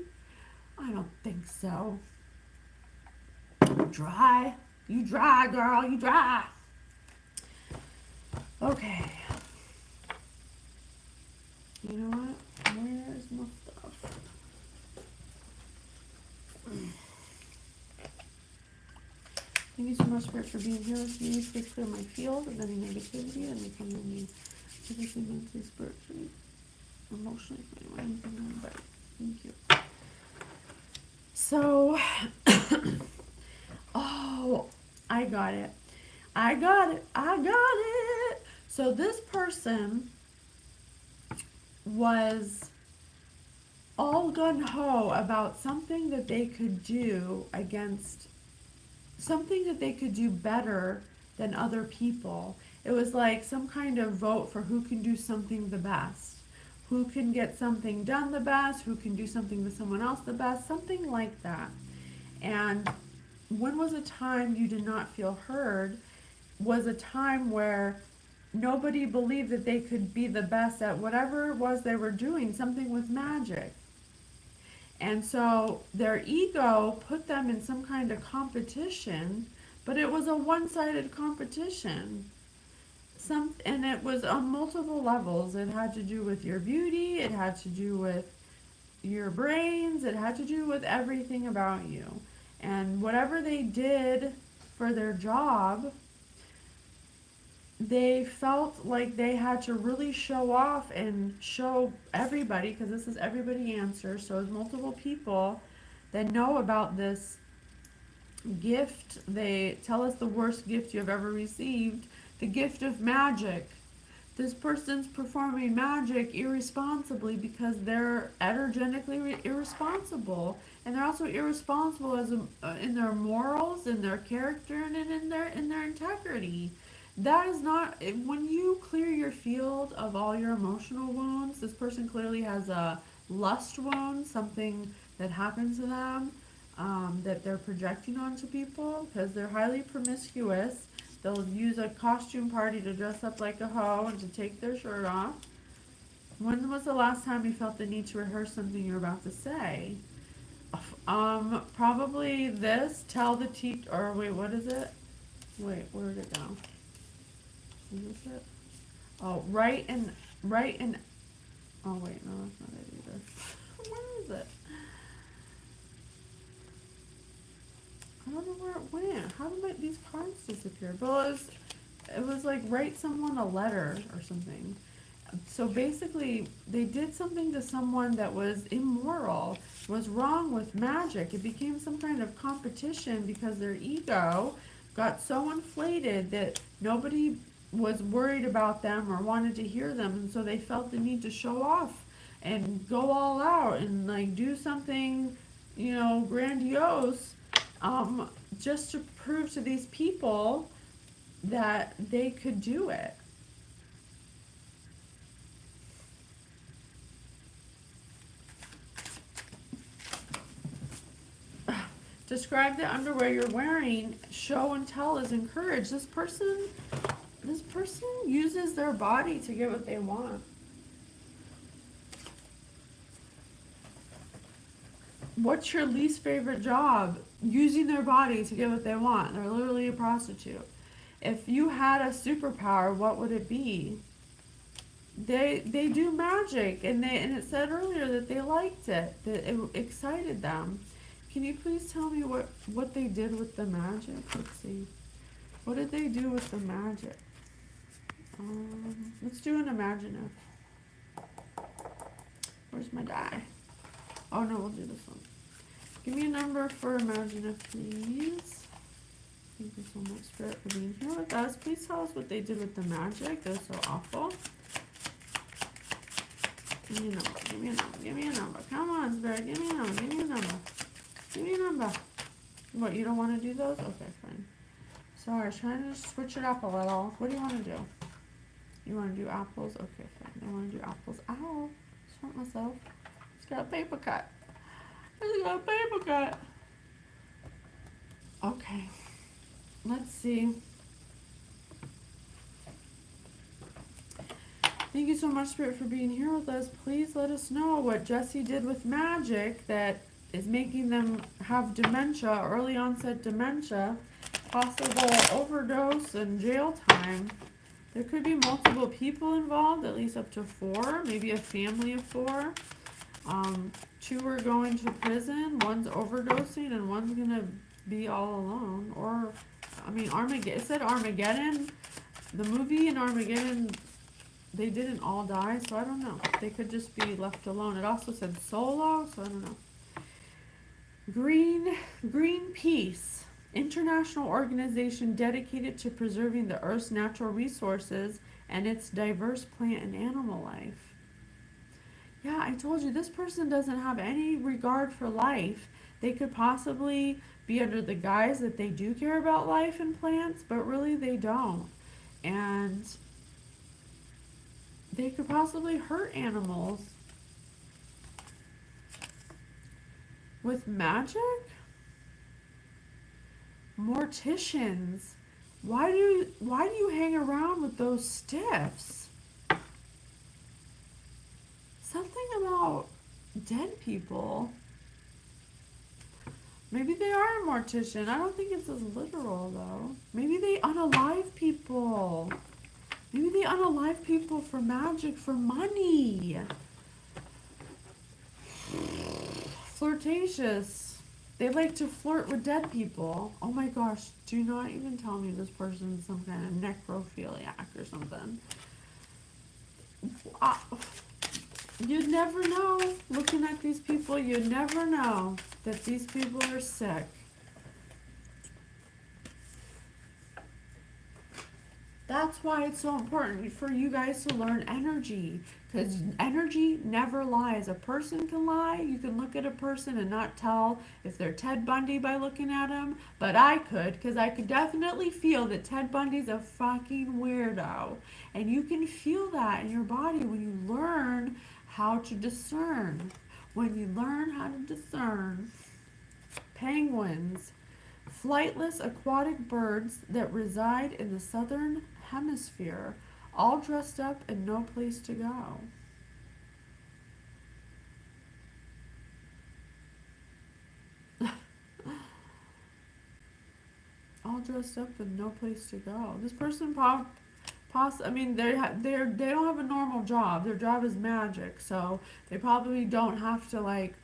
[SPEAKER 1] I don't think so. Dry. You dry, girl. You dry. Okay. You know what? Where's my stuff? Thank you so much, Spirit, for being here with me. Please clear my field of any negativity and become me physically, mentally, spiritually, emotionally, anything but. Thank you. So, oh, I got it. So this person was all gung-ho about something that they could do something that they could do better than other people. It was like some kind of vote for who can do something the best, who can get something done the best, who can do something with someone else the best, something like that. And when was a time you did not feel heard was a time where nobody believed that they could be the best at whatever it was they were doing, something with magic. And so their ego put them in some kind of competition, but it was a one-sided competition. And it was on multiple levels. It had to do with your beauty, it had to do with your brains, it had to do with everything about you. And whatever they did for their job, they felt like they had to really show off and show everybody, because this is everybody answers, so it's multiple people that know about this gift. They tell us the worst gift you have ever received, the gift of magic. This person's performing magic irresponsibly because they're energetically irresponsible, and they're also irresponsible in their morals, in their character, and in their integrity. That is not, when you clear your field of all your emotional wounds, this person clearly has a lust wound, something that happened to them that they're projecting onto people because they're highly promiscuous. They'll use a costume party to dress up like a hoe and to take their shirt off. When was the last time you felt the need to rehearse something you're about to say? Probably this. Tell the teacher. Or wait, what is it? Wait, where did it go? Is this it? Oh, write and. Oh wait, no, that's not it either. Where is it? I don't know where it went. How did these cards disappear? Well, it was like write someone a letter or something. So basically, they did something to someone that was immoral, was wrong with magic. It became some kind of competition because their ego got so inflated that nobody was worried about them or wanted to hear them, and so they felt the need to show off and go all out and like do something, grandiose, just to prove to these people that they could do it. Describe the underwear you're wearing. Show and tell is encouraged. This person uses their body to get what they want. What's your least favorite job? Using their body to get what they want. They're literally a prostitute. If you had a superpower, what would it be? They do magic, and it said earlier that they liked it, that it excited them. Can you please tell me what they did with the magic? Let's see. What did they do with the magic? Let's do an imaginative. Where's my die? Oh no, we'll do this one. Give me a number for imaginative, please. Thank you so much, Spirit, for being here with us. Please tell us what they did with the magic. They're so awful. Give me a number. Give me a number. Give me a number. Come on, Spirit. Give me a number. Give me a number. Give me a number. What, you don't want to do those? Okay, fine. Sorry, I was trying to just switch it up a little. What do you want to do? You want to do apples? Okay, fine. I want to do apples. Ow. Just hurt myself. Just got a paper cut. I just got a paper cut. Okay. Let's see. Thank you so much, Spirit, for being here with us. Please let us know what Jesse did with magic that is making them have dementia, early onset dementia, possible overdose, and jail time. There could be multiple people involved, at least up to 4, maybe a family of 4. 2 are going to prison, one's overdosing, and one's going to be all alone. Or, Armageddon. It said Armageddon. The movie in Armageddon, they didn't all die, so I don't know. They could just be left alone. It also said solo, so I don't know. Greenpeace, international organization dedicated to preserving the Earth's natural resources and its diverse plant and animal life. Yeah, I told you, this person doesn't have any regard for life. They could possibly be under the guise that they do care about life and plants, but really they don't. And they could possibly hurt animals with magic? Morticians. Why do you hang around with those stiffs? Something about dead people. Maybe they are a mortician. I don't think it's as literal though. Maybe they unalive people. Maybe they unalive people for magic, for money. Flirtatious. They like to flirt with dead people. Oh my gosh, do not even tell me this person's some kind of necrophiliac or something. You'd never know. Looking at these people, you'd never know that these people are sick. That's why it's so important for you guys to learn energy, because energy never lies. A person can lie. You can look at a person and not tell if they're Ted Bundy by looking at him, but I could, because I could definitely feel that Ted Bundy's a fucking weirdo. And you can feel that in your body when you learn how to discern. When you learn how to discern. Penguins. Flightless aquatic birds that reside in the southern hemisphere, all dressed up and no place to go. dressed up with no place to go. This person I mean, they don't have a normal job. Their job is magic, so they probably don't have to like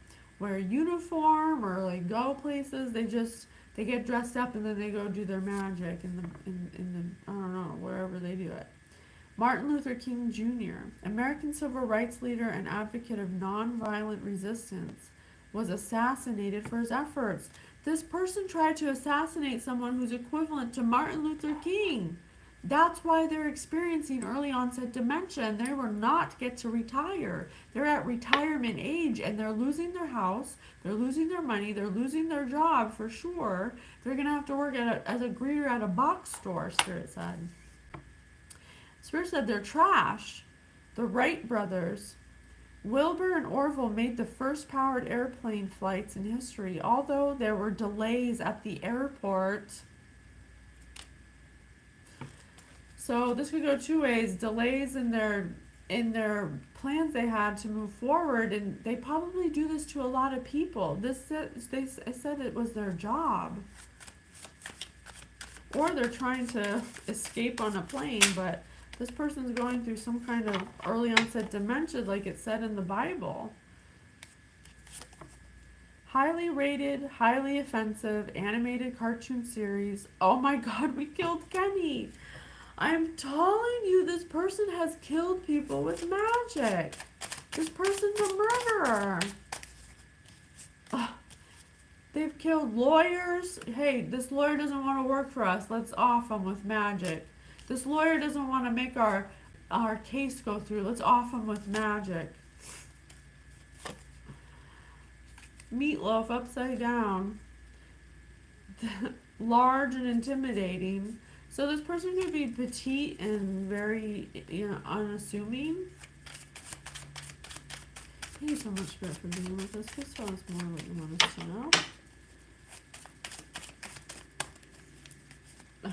[SPEAKER 1] wear a uniform or like go places. They get dressed up and then they go do their magic in the I don't know, wherever they do it. Martin Luther King Jr., American civil rights leader and advocate of nonviolent resistance, was assassinated for his efforts. This person tried to assassinate someone who's equivalent to Martin Luther King. That's why they're experiencing early onset dementia, and they will not get to retire. They're at retirement age and they're losing their house, they're losing their money, they're losing their job for sure. They're going to have to work as a greeter at a box store, Spirit said. Spirit said they're trash. The Wright brothers, Wilbur and Orville, made the first powered airplane flights in history, although there were delays at the airport. So this could go two ways: delays in their plans they had to move forward, and they probably do this to a lot of people. They said it was their job, or they're trying to escape on a plane, but this person's going through some kind of early onset dementia, like it said in the Bible. Highly rated, highly offensive animated cartoon series. Oh my God, we killed Kenny. I'm telling you, this person has killed people with magic. This person's a murderer. Ugh. They've killed lawyers. Hey, this lawyer doesn't want to work for us. Let's off him with magic. This lawyer doesn't want to make our case go through. Let's off him with magic. Meatloaf upside down. Large and intimidating. So this person could be petite and very, unassuming. Thank you so much, Spirit, for being with us. Please tell us more what you want us to know.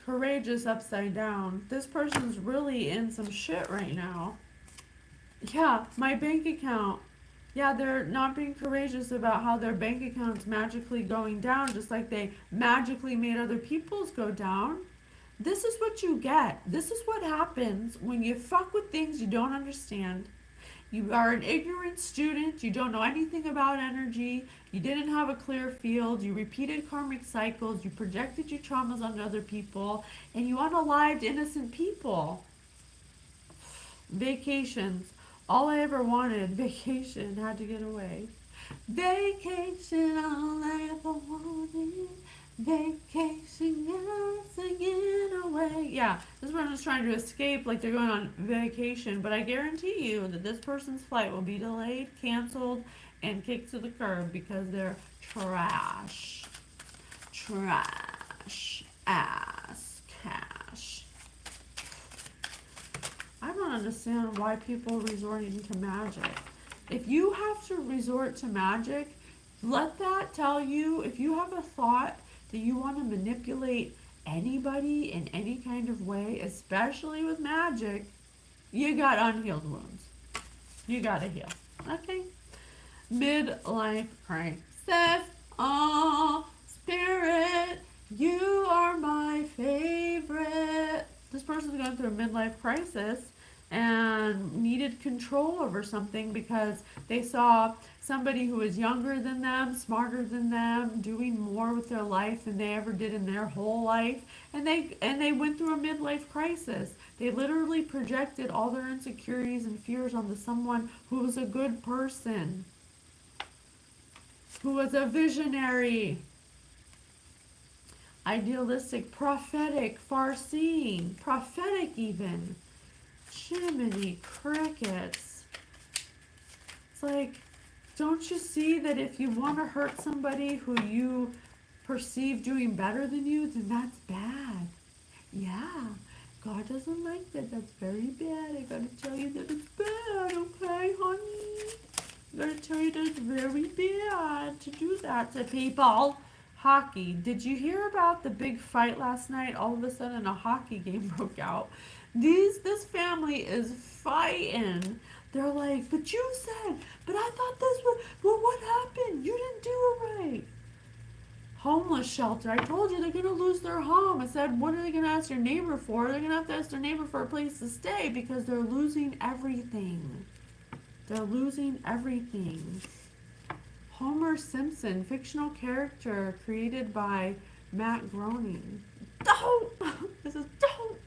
[SPEAKER 1] Courageous upside down. This person's really in some shit right now. Yeah, my bank account. Yeah, they're not being courageous about how their bank account's magically going down, just like they magically made other people's go down. This is what you get. This is what happens when you fuck with things you don't understand. You are an ignorant student. You don't know anything about energy. You didn't have a clear field. You repeated karmic cycles. You projected your traumas onto other people. And you unalived innocent people. Vacations. All I ever wanted, vacation, had to get away. Vacation, all I ever wanted. Vacation, getting away. Yeah, this person's trying to escape like they're going on vacation, but I guarantee you that this person's flight will be delayed, canceled, and kicked to the curb because they're trash. Trash. Ass. Cash. I don't understand why people are resorting to magic. If you have to resort to magic, let that tell you, if you have a thought that you want to manipulate anybody in any kind of way, especially with magic, you got unhealed wounds. You got to heal. Okay? Midlife crisis. Oh, Spirit, you are my favorite. This person's going through a midlife crisis and needed control over something because they saw somebody who was younger than them, smarter than them, doing more with their life than they ever did in their whole life, and they went through a midlife crisis. They literally projected all their insecurities and fears onto someone who was a good person, who was a visionary, idealistic, prophetic, far-seeing, prophetic even. Jiminy crickets. It's like, don't you see that if you want to hurt somebody who you perceive doing better than you, then that's bad. Yeah, God doesn't like that. That's very bad. I gotta tell you that it's bad, okay, honey? I gotta tell you that it's very bad to do that to people. Hockey. Did you hear about the big fight last night? All of a sudden a hockey game broke out. This family is fighting. They're like, but you said, but I thought this was, well, what happened? You didn't do it right. Homeless shelter. I told you they're going to lose their home. I said, what are they going to ask your neighbor for? They're going to have to ask their neighbor for a place to stay because they're losing everything. They're losing everything. Homer Simpson, fictional character created by Matt Groening. Don't! This is don't!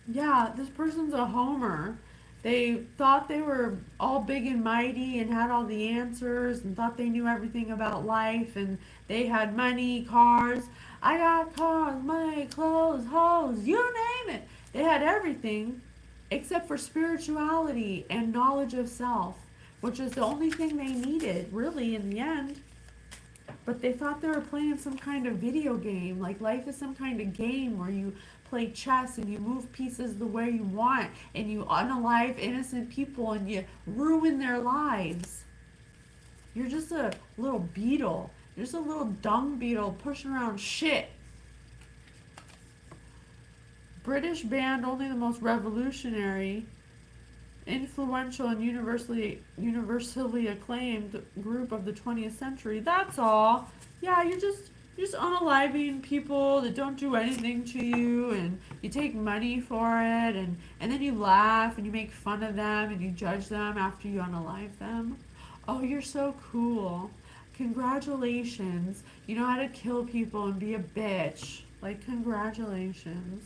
[SPEAKER 1] Yeah, this person's a Homer. They thought they were all big and mighty and had all the answers and thought they knew everything about life and they had money, cars. I got cars, money, clothes, hoes, you name it. They had everything except for spirituality and knowledge of self, which is the only thing they needed, really, in the end. But they thought they were playing some kind of video game, like life is some kind of game where you play chess and you move pieces the way you want and you unalive innocent people and you ruin their lives. You're just a little beetle. You're just a little dung beetle pushing around shit. British band, only the most revolutionary, influential, and universally acclaimed group of the 20th century. That's all. Yeah, you're just unaliving people that don't do anything to you, and you take money for it, and then you laugh and you make fun of them and you judge them after you unalive them. Oh, you're so cool. Congratulations. You know how to kill people and be a bitch. Like, congratulations.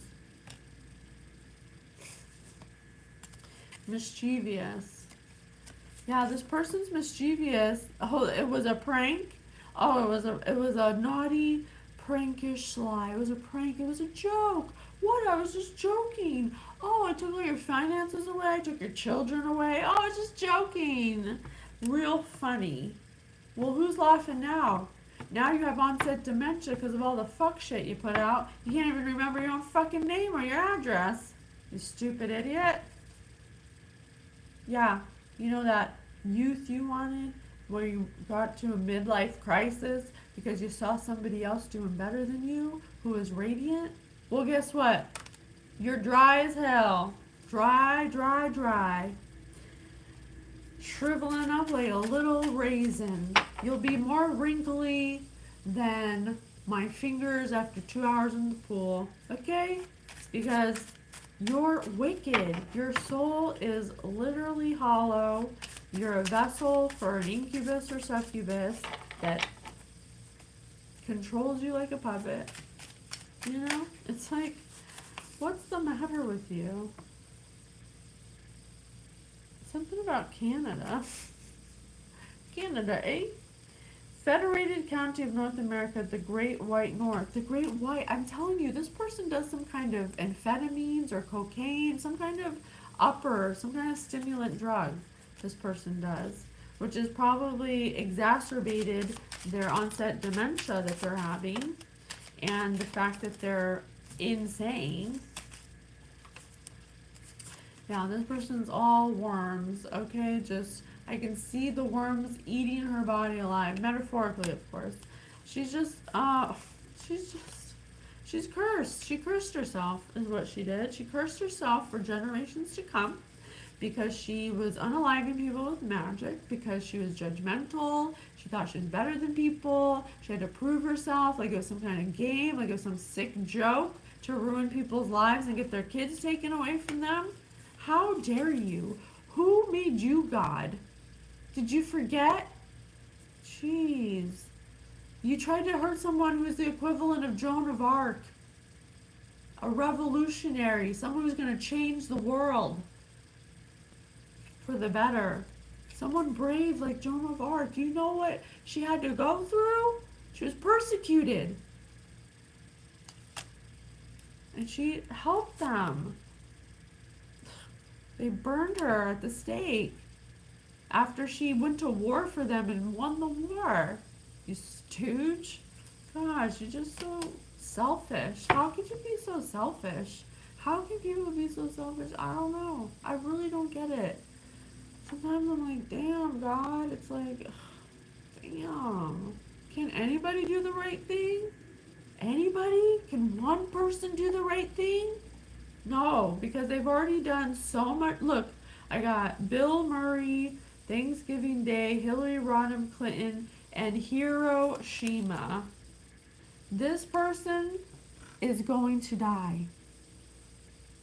[SPEAKER 1] Mischievous. Yeah, this person's mischievous. Oh, it was a prank. Oh, it was a naughty, prankish sly. It was a prank. It was a joke. What? I was just joking. Oh, I took all your finances away. I took your children away. Oh, I was just joking. Real funny. Well, who's laughing now? Now you have onset dementia because of all the fuck shit you put out. You can't even remember your own fucking name or your address. You stupid idiot. Yeah, you know that youth you wanted where you got to a midlife crisis because you saw somebody else doing better than you who was radiant? Well, guess what? You're dry as hell. Dry, dry, dry. Shriveling up like a little raisin. You'll be more wrinkly than my fingers after 2 hours in the pool. Okay? Because you're wicked. Your soul is literally hollow. You're a vessel for an incubus or succubus that controls you like a puppet. You know? It's like, what's the matter with you? Something about Canada. Canada, eh? Federated County of North America, the Great White North. The Great White, I'm telling you, this person does some kind of amphetamines or cocaine, some kind of some kind of stimulant drug, this person does, which has probably exacerbated their onset dementia that they're having, and the fact that they're insane. Yeah, this person's all worms, okay? I can see the worms eating her body alive, metaphorically, of course. She's cursed. She cursed herself, is what she did. She cursed herself for generations to come because she was unaliving people with magic, because she was judgmental. She thought she was better than people. She had to prove herself like it was some kind of game, like it was some sick joke to ruin people's lives and get their kids taken away from them. How dare you? Who made you God? Did you forget? Jeez. You tried to hurt someone who is the equivalent of Joan of Arc. A revolutionary. Someone who's going to change the world for the better. Someone brave like Joan of Arc. You know what she had to go through? She was persecuted. And she helped them. They burned her at the stake after she went to war for them and won the war. You stooge. Gosh, you're just so selfish. How could you be so selfish? How can people be so selfish? I don't know. I really don't get it. Sometimes I'm like, damn, God. It's like, damn. Can anybody do the right thing? Anybody? Can one person do the right thing? No, because they've already done so much. Look, I got Bill Murray, Thanksgiving Day, Hillary Rodham Clinton, and Hiroshima. This person is going to die.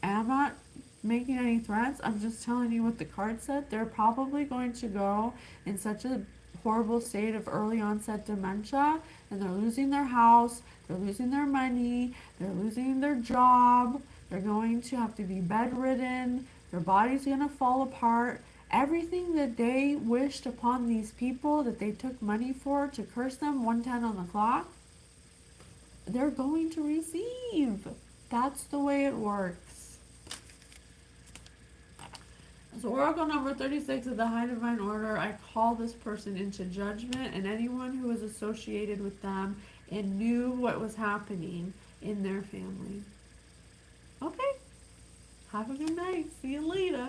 [SPEAKER 1] And I'm not making any threats. I'm just telling you what the card said. They're probably going to go in such a horrible state of early onset dementia, and they're losing their house, they're losing their money, they're losing their job, they're going to have to be bedridden, their body's going to fall apart. Everything that they wished upon these people that they took money for to curse them 110 on the clock, they're going to receive. That's the way it works. So Oracle number 36 of the High Divine Order, I call this person into judgment and anyone who was associated with them and knew what was happening in their family. Okay. Have a good night. See you later.